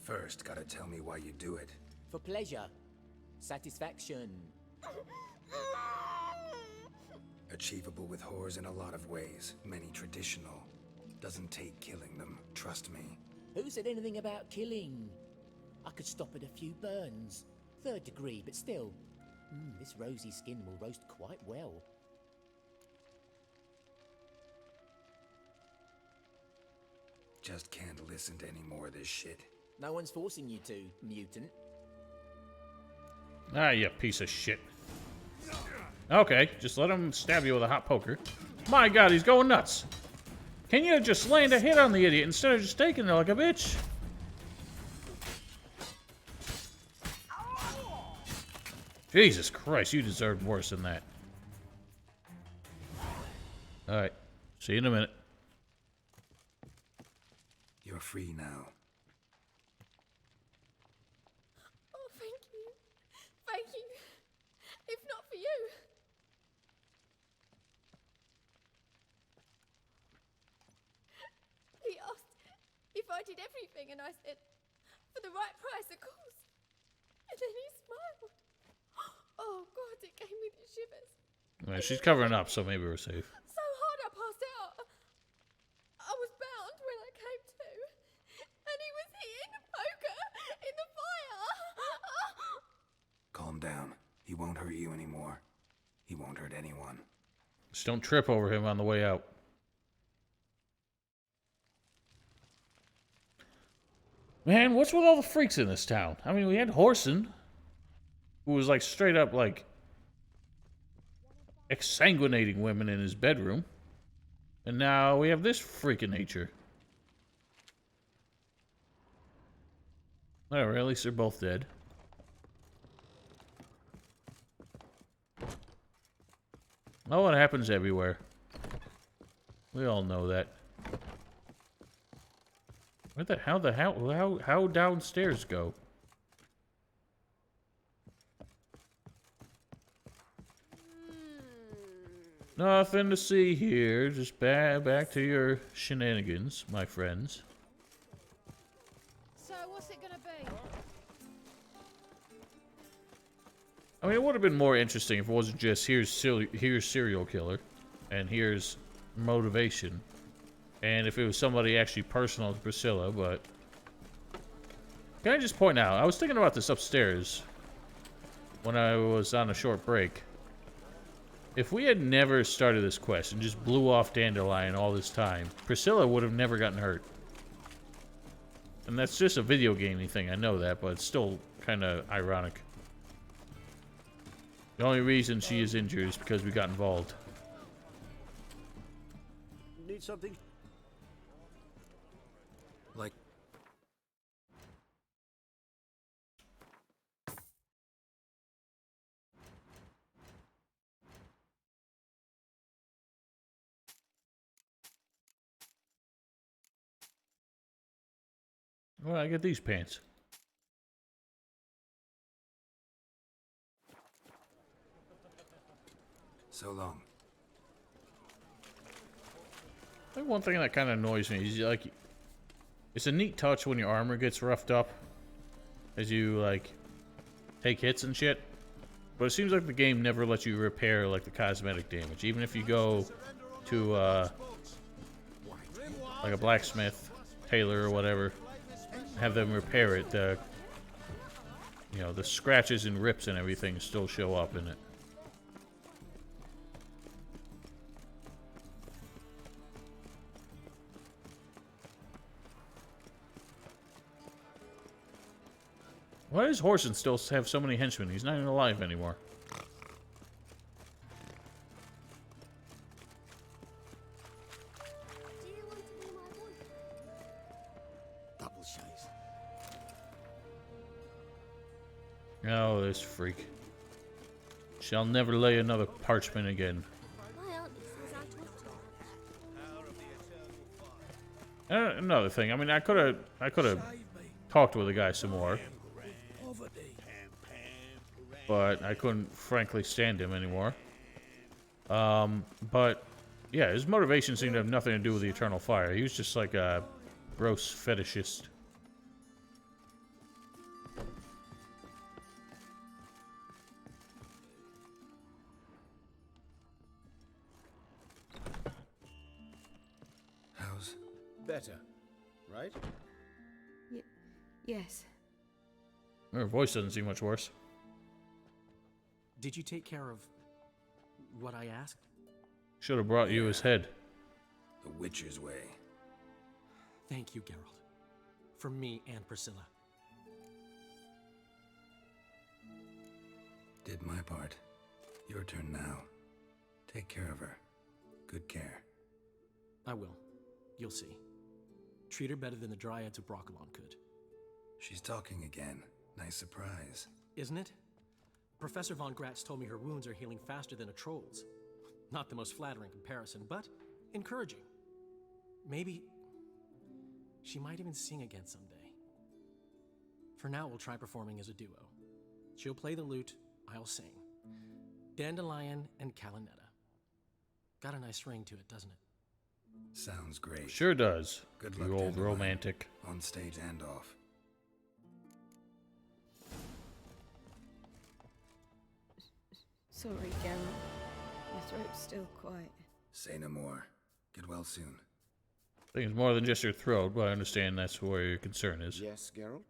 First, gotta tell me why you do it. For pleasure. Satisfaction. Achievable with whores in a lot of ways, many traditional. Doesn't take killing them, trust me. Who said anything about killing? I could stop at a few burns. 3rd degree, but still. This rosy skin will roast quite well. Just can't listen to any more of this shit. No one's forcing you to, mutant. Ah, you piece of shit. Okay, just let him stab you with a hot poker. My god, he's going nuts. Can you just land a hit on the idiot instead of just taking it like a bitch? Jesus Christ, you deserved worse than that. Alright, see you in a minute. You're free now. Oh, thank you. Thank you. If not for you. He asked if I did everything, and I said, for the right price, of course. And then he smiled. Oh, God, it gave me the shivers. Alright, she's covering up, so maybe we're safe. So hard I passed out. I was bound when I came to. And he was hitting the poker in the fire. Calm down. He won't hurt you anymore. He won't hurt anyone. Just don't trip over him on the way out. Man, what's with all the freaks in this town? I mean, we had Horson, who was like straight up like exsanguinating women in his bedroom. And now we have this freak of nature. Whatever, at least they're both dead. Oh, it happens everywhere. We all know that. Where the hell, how downstairs go? Nothing to see here. Just back to your shenanigans, my friends. So what's it gonna be? I mean, it would have been more interesting if it wasn't just here's serial killer, and here's motivation. and if it was somebody actually personal to Priscilla, but... Can I just point out, I was thinking about this upstairs when I was on a short break. If we had never started this quest and just blew off Dandelion all this time, Priscilla would have never gotten hurt. And that's just a video gaming thing, I know that, but it's still kind of ironic. The only reason she is injured is because we got involved. Need something? Like... Well, I get these pants. So long. I think one thing that kind of annoys me is, like, it's a neat touch when your armor gets roughed up as you, like, take hits and shit. But it seems like the game never lets you repair, like, the cosmetic damage. Even if you go to, like a blacksmith, tailor, or whatever, have them repair it, the, you know, the scratches and rips and everything still show up in it. Why does Horson still have so many henchmen? He's not even alive anymore. Double chase. Oh, this freak. Shall never lay another parchment again. Another thing, I mean, I could have talked with the guy some more. But I couldn't, frankly, stand him anymore. But, yeah, his motivation seemed to have nothing to do with the Eternal Fire. He was just like a gross fetishist. How's... Better, right? Yes. Her voice doesn't seem much worse. Did you take care of what I asked? Should have brought you his head. The Witcher's way. Thank you, Geralt. For me and Priscilla. Did my part. Your turn now. Take care of her. Good care. I will. You'll see. Treat her better than the Dryads of Brokilon could. She's talking again. Nice surprise. Isn't it? Professor von Gratz told me her wounds are healing faster than a troll's. Not the most flattering comparison, but encouraging. Maybe she might even sing again someday. For now, we'll try performing as a duo. She'll play the lute, I'll sing. Dandelion and Calinetta. Got a nice ring to it, doesn't it? Sounds great. Sure does. Good You luck, old Dandelion. romantic. On stage and off. Sorry, Geralt. My throat's still quite... Say no more. Get well soon. I think it's more than just your throat, but I understand that's where your concern is. Yes, Geralt?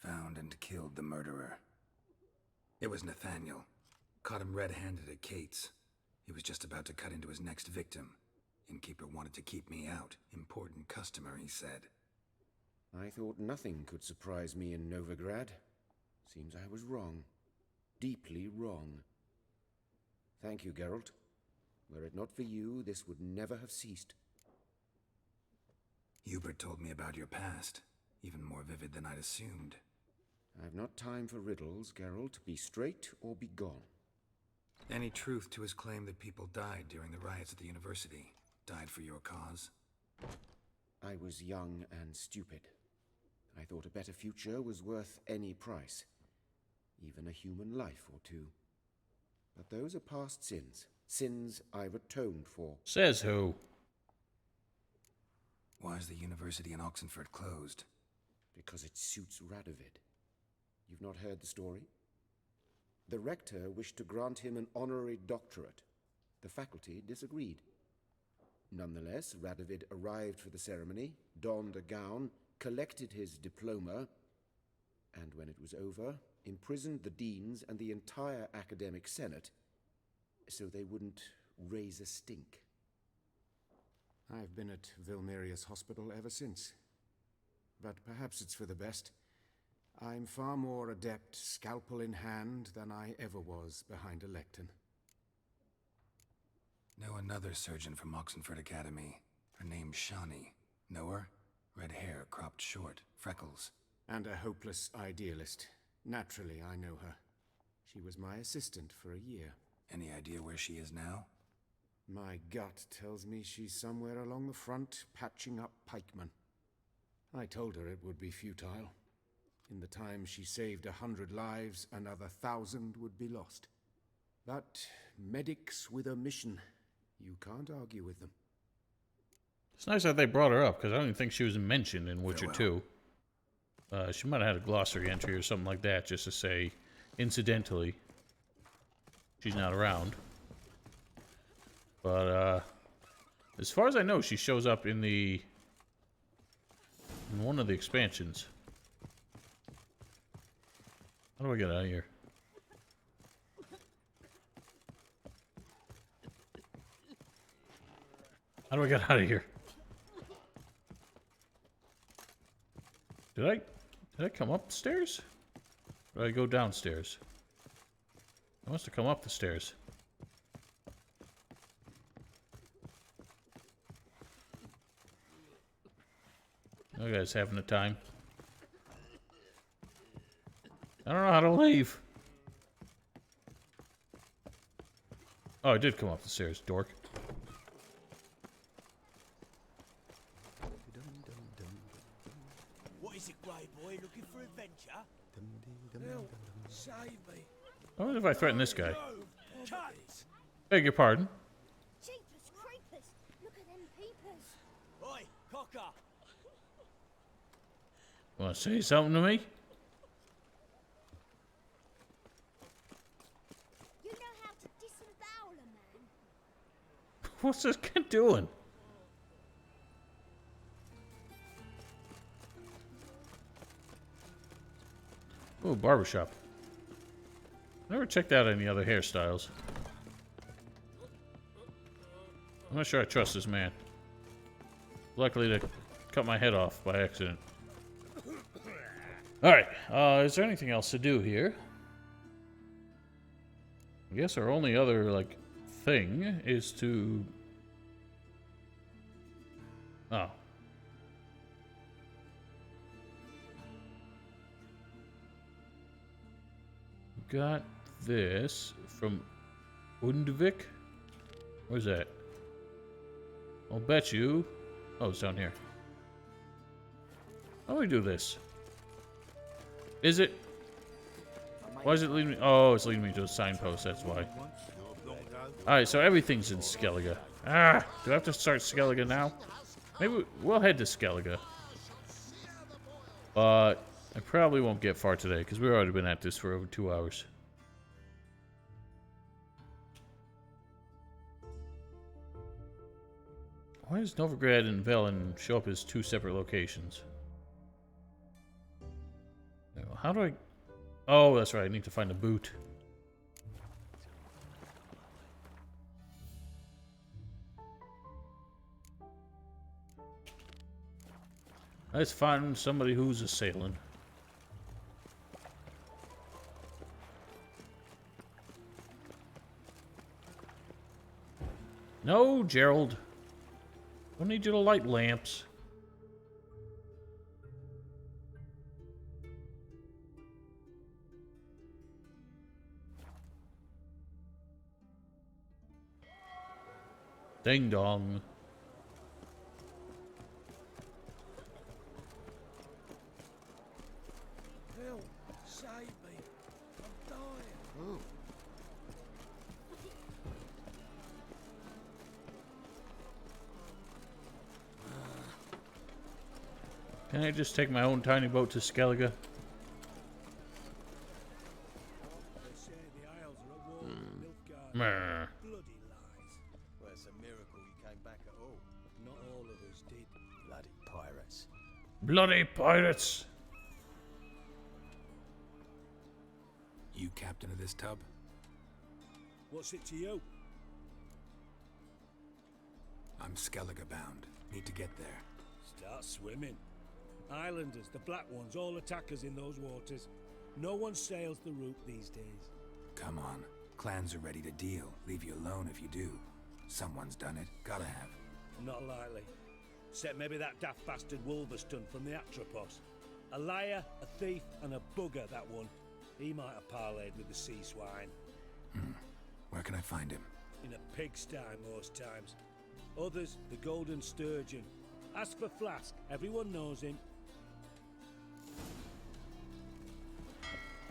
Found and killed the murderer. It was Nathaniel. Caught him red-handed at Kate's. He was just about to cut into his next victim. Innkeeper wanted to keep me out. Important customer, he said. I thought nothing could surprise me in Novigrad. Seems I was wrong. Deeply wrong. Thank you, Geralt. Were it not for you, this would never have ceased. Hubert told me about your past. Even more vivid than I'd assumed. I've not time for riddles, Geralt. Be straight or be gone. Any truth to his claim that people died during the riots at the university? Died for your cause? I was young and stupid. I thought a better future was worth any price. Even a human life or two. But those are past sins. Sins I've atoned for. Says who? Why is the university in Oxenford closed? Because it suits Radovid. You've not heard the story? The rector wished to grant him an honorary doctorate. The faculty disagreed. Nonetheless, Radovid arrived for the ceremony, donned a gown, collected his diploma, and when it was over, imprisoned the deans and the entire academic senate so they wouldn't raise a stink. I've been at Vilmerius Hospital ever since. But perhaps it's for the best. I'm far more adept, scalpel in hand, than I ever was behind a lectern. Know another surgeon from Oxenford Academy. Her name's Shani. Know her? Red hair, cropped short, freckles. And a hopeless idealist. Naturally, I know her. She was my assistant for a year. Any idea where she is now? My gut tells me she's somewhere along the front, patching up pikemen. I told her it would be futile. In the time she saved 100 lives, another 1,000 would be lost. But medics with a mission, you can't argue with them. It's nice that they brought her up, because I don't even think she was mentioned in Witcher 2. She might have had a glossary entry or something like that, just to say, incidentally, she's not around. But, as far as I know, she shows up in one of the expansions. How do I get out of here? How do I get out of here? Did I come upstairs? Or did I go downstairs? I must have come up the stairs. You guys having a time? I don't know how to leave. Oh, I did come up the stairs, dork. What is it, Grey Boy? Looking for adventure? Help! Save me! I wonder if I threaten this guy. Cut! Beg your pardon. Jeepers creepers! Look at them peepers! Oi, cocker! Want to say something to me? You know how to disembowel a man? What's this kid doing? Ooh, barbershop. Never checked out any other hairstyles. I'm not sure I trust this man. Luckily to cut my head off by accident. Alright, is there anything else to do here? I guess our only other, like, thing is to... Oh. Got this from Undvik. Where's that? I'll bet you... Oh, it's down here. How do we do this? Is it? Why is it leading me? Oh, it's leading me to a signpost, that's why. Alright, so everything's in Skellige. Ah! Do I have to start Skellige now? Maybe we'll head to Skellige. But I probably won't get far today, because we've already been at this for over 2 hours. Why does Novigrad and Velen show up as two separate locations? How do I... Oh, that's right. I need to find a boot. Let's find somebody who's a sailing. No, Gerald. Don't need you to light lamps. Ding dong. Help! Save me! I'm dying! Oh. Can I just take my own tiny boat to Skellige? They say the Isles are at war with Nilfgaard. Meh. Bloody lies. Well, it's a miracle you came back at all. Bloody pirates! You captain of this tub? What's it to you? I'm Skellige bound. Need to get there. Start swimming. Islanders, the black ones, all attackers in those waters. No one sails the route these days. Come on. Clans are ready to deal. Leave you alone if you do. Someone's done it. Gotta have. Not likely. Except maybe that daft bastard Wolverston from the Atropos. A liar, a thief, and a bugger, that one. He might have parlayed with the sea swine. Where can I find him? In a pigsty most times. Others, the Golden Sturgeon. Ask for Flask. Everyone knows him.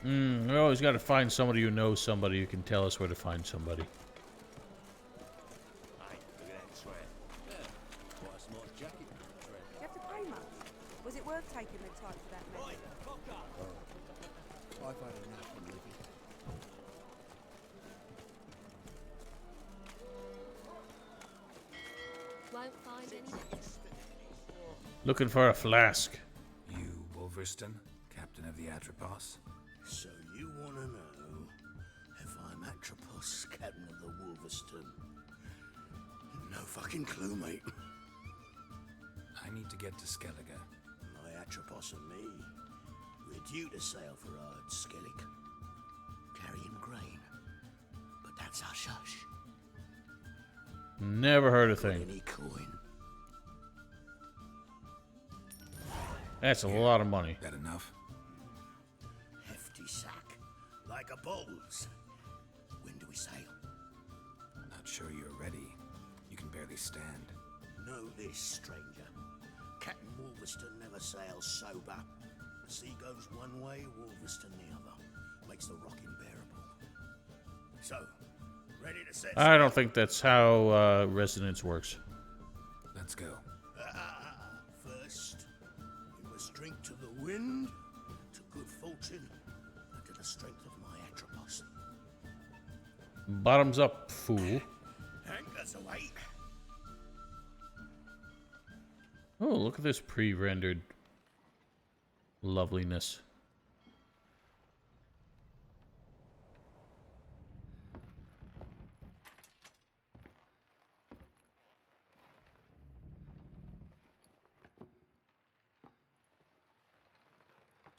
We always got to find somebody who knows somebody who can tell us where to find somebody. You have to pay much? Was it worth taking the time for that mess? I've had enough of living. Won't find any. Looking for a flask. You, Wolverston, captain of the Atropos? So you want to know if I'm Atropos, captain of the Wolverston? No fucking clue, mate. I need to get to Skellige. My Atropos and me, we're due to sail for Ard Skellig, carrying grain. But that's hush-hush. Never heard a thing. Any coin. That's a lot of money. That enough? Hefty sack, like a bull's. When do we sail? Not sure you're ready. You can barely stand. Know this, stranger. Captain Wolverston never sails sober. The sea goes one way, Wolverston the other. Makes the rock unbearable. So, ready to set I don't think that's how resonance works. Let's go. First, we must drink to the wind, to good fortune, and to the strength of my Atropos. Bottoms up, fool. Anchors away. Oh, look at this pre-rendered loveliness.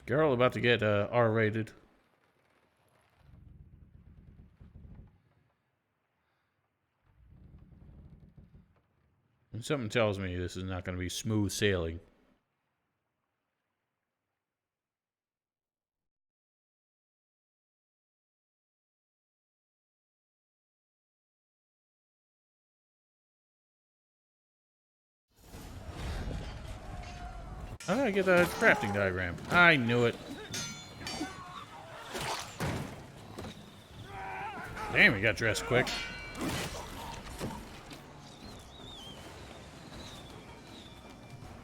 Girl about to get R-rated. And something tells me this is not going to be smooth sailing. How did I get a crafting diagram? I knew it. Damn, he got dressed quick.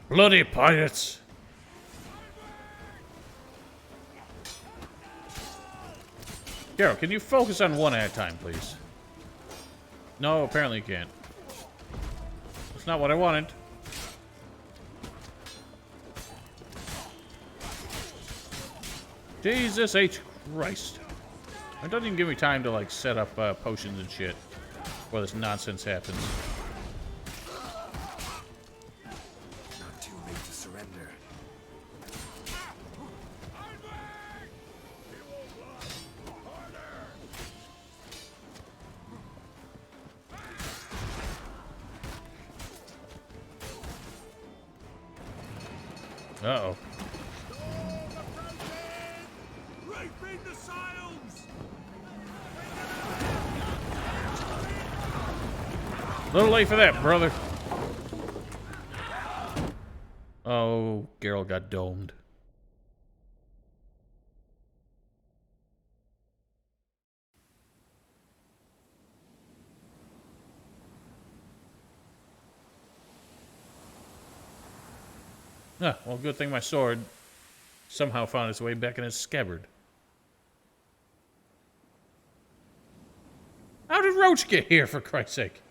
Bloody pirates! Carol, can you focus on one at a time, please? No, apparently you can't. That's not what I wanted. Jesus H. Christ. It doesn't even give me time to, like, set up potions and shit before this nonsense happens. Not too late to surrender. Uh-oh. Reefing the sails! Little late for that, brother. Oh, Geralt got domed. Ah, well, good thing my sword somehow found its way back in its scabbard. How did Roach get here, for Christ's sake?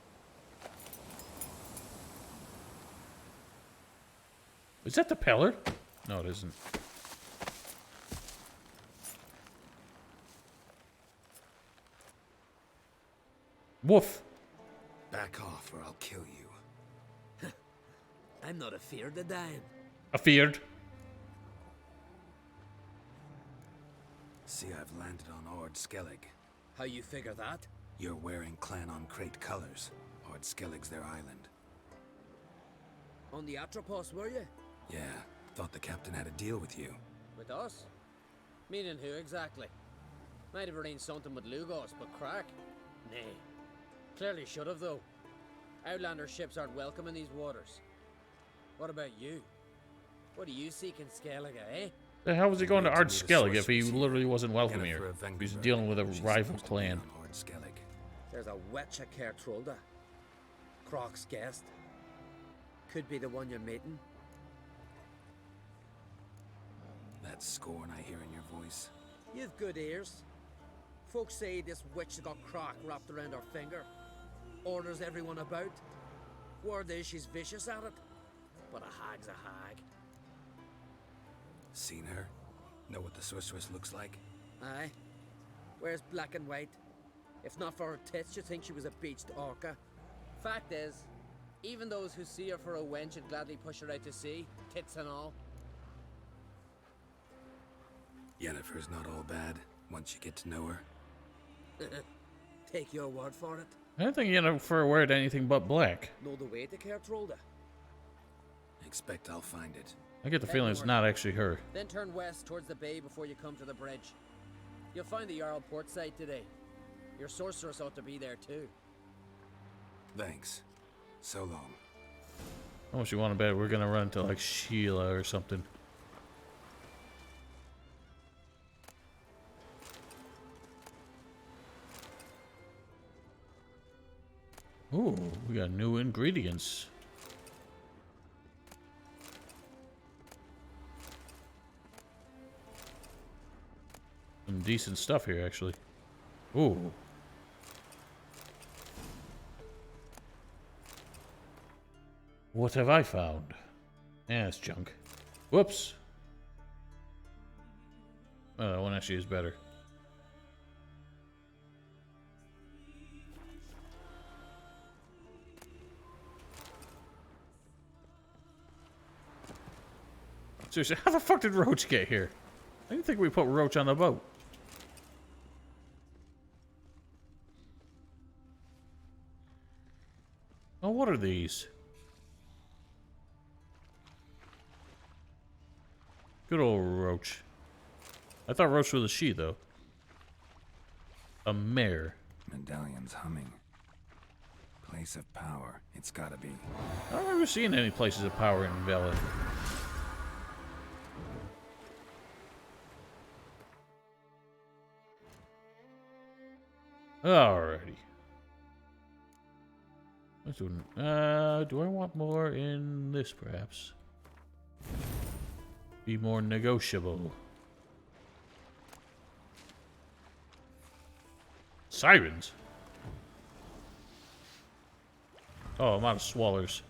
Is that the Peller? No, it isn't. Woof. Back off or I'll kill you. I'm not afeard of dying. Afeard. See, I've landed on Ord Skellig. How you figure that? You're wearing Clan on Crate colors. Ord Skellig's their island. On the Atropos, were you? Yeah, thought the captain had a deal with you. With us? Meaning who exactly? Might have arranged something with Lugos, but crack? Nay. Clearly should have, though. Outlander ships aren't welcome in these waters. What about you? What do you seek in Skellige, eh? The hell was he going to Ard Skellig if he literally wasn't welcome here? He's dealing with a rival clan. There's a witch at Kertrolda. Croc's guest. Could be the one you're meeting. That scorn I hear in your voice. You've good ears. Folks say this witch has got Croc wrapped around her finger. Orders everyone about. Word is she's vicious at it. But a hag's a hag. Seen her? Know what the sorceress looks like? Aye. Wears black and white. If not for her tits, you'd think she was a beached orca. Fact is, even those who see her for a wench would gladly push her out to sea, tits and all. Yennefer's not all bad, once you get to know her. Take your word for it. I don't think Yennefer wear anything but black. Know the way to Kertrolda? Expect I'll find it. I get the feeling it's not actually her. Then turn west towards the bay before you come to the bridge. You'll find the Jarl port site today. Your sorceress ought to be there too. Thanks. So long. How much you want to bet we're gonna run into like Sheila or something? Ooh, we got new ingredients. Some decent stuff here, actually. Ooh. What have I found? Yeah, it's junk. Whoops. Oh, that one actually is better. Seriously, how the fuck did Roach get here? I didn't think we put Roach on the boat. Oh, what are these? Good old Roach. I thought Roach was a she, though. A mare. Medallion's humming. Place of power. It's gotta be. I don't remember seeing any places of power in Vela. Alrighty. Let's do. Do I want more in this, perhaps? Be more negotiable. Sirens? Oh, I'm out of swallers.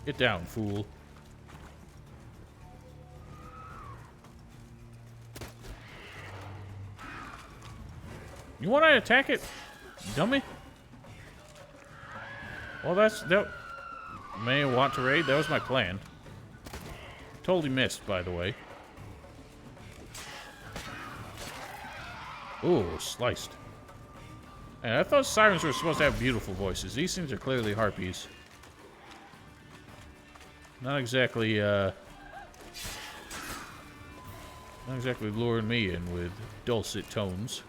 Get down, fool. You want to attack it, dummy? Well, that may want to raid. That was my plan. Totally missed, by the way. Ooh, sliced. And I thought sirens were supposed to have beautiful voices. These things are clearly harpies. Not exactly luring me in with dulcet tones.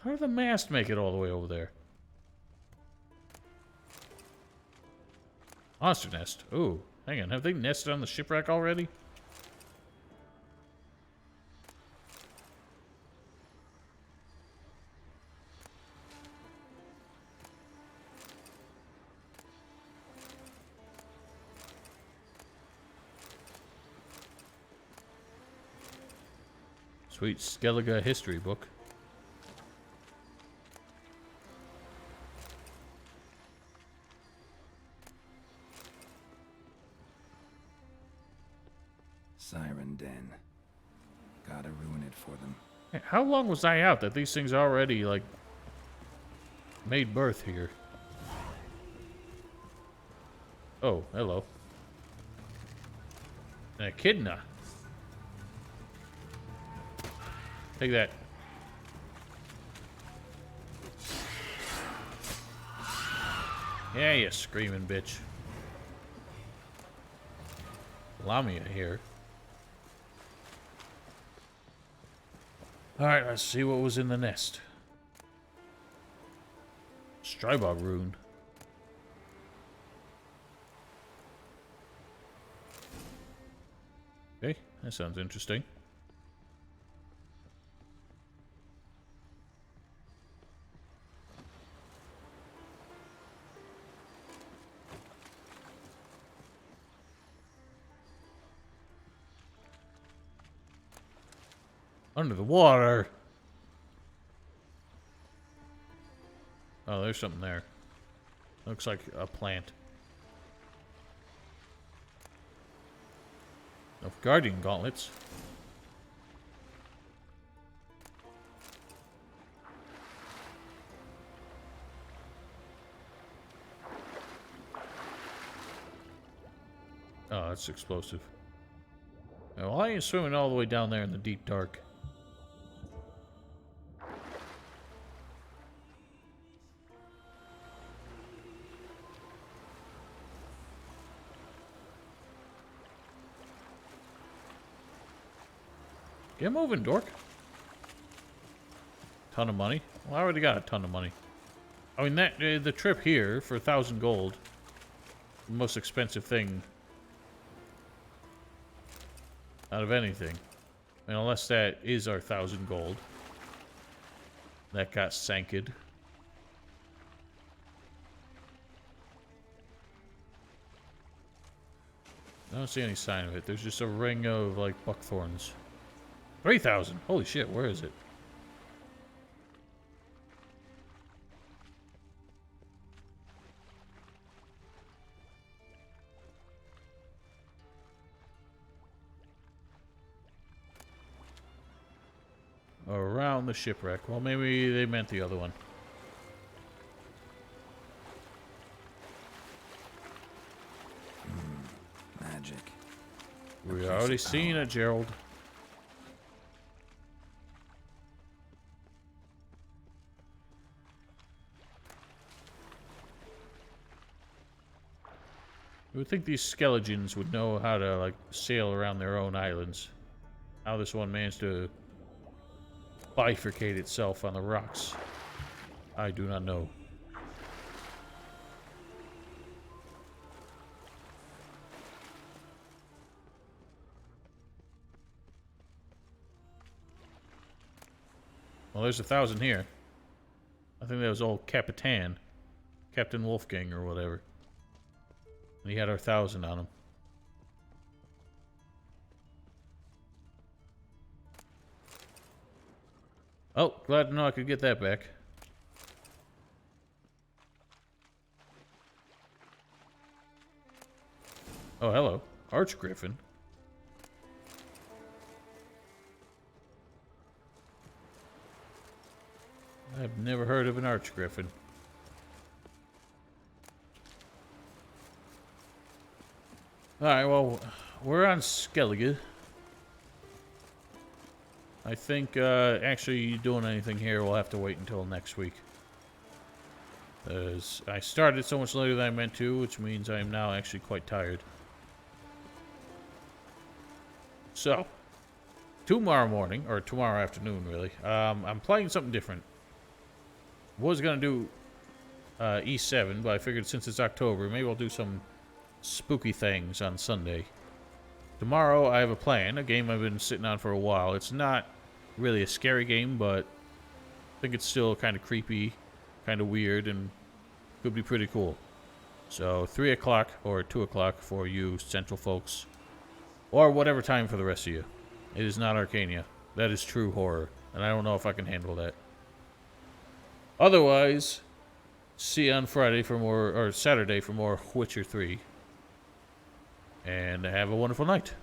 How did the mast make it all the way over there? Monster nest. Ooh, hang on. Have they nested on the shipwreck already? Sweet Skellige history book. Siren Den. Gotta ruin it for them. Hey, how long was I out that these things already, like, made birth here? Oh, hello. An echidna. Take that. Yeah, you screaming bitch. Lamia here. Alright, let's see what was in the nest. Strybog rune. Okay, that sounds interesting. Under the water. Oh, there's something there. Looks like a plant. Of guardian gauntlets. Oh, that's explosive. Now, why are you swimming all the way down there in the deep dark? Get moving, dork. Ton of money. Well, I already got a ton of money. I mean, that the trip here for 1,000 gold, the most expensive thing out of anything. I mean, unless that is our 1,000 gold. That got sanked. I don't see any sign of it. There's just a ring of, like, buckthorns. 3,000! Holy shit, where is it? Around the shipwreck. Well, maybe they meant the other one. Magic. We already seen it, Gerald. You would think these skeletons would know how to, like, sail around their own islands. How this one managed to bifurcate itself on the rocks, I do not know. Well, there's 1,000 here. I think that was old Capitan. Captain Wolfgang or whatever. And he had our 1,000 on him. Oh, glad to know I could get that back. Oh, hello. Archgriffin. I've never heard of an Archgriffin. Alright, well, we're on Skellige. I think, actually doing anything here will have to wait until next week. As I started so much later than I meant to, which means I am now actually quite tired. So, tomorrow morning, or tomorrow afternoon, really, I'm playing something different. Was gonna do E7, but I figured since it's October, maybe I'll do some spooky things on Sunday. Tomorrow I have a plan, a game I've been sitting on for a while. It's not really a scary game, but I think it's still kind of creepy, kind of weird, and could be pretty cool. So 3 o'clock or 2 o'clock for you Central folks, or whatever time for the rest of you. It is not Arcania. That is true horror. And I don't know if I can handle that. Otherwise, see you on Friday for more, or Saturday for more Witcher 3. And have a wonderful night.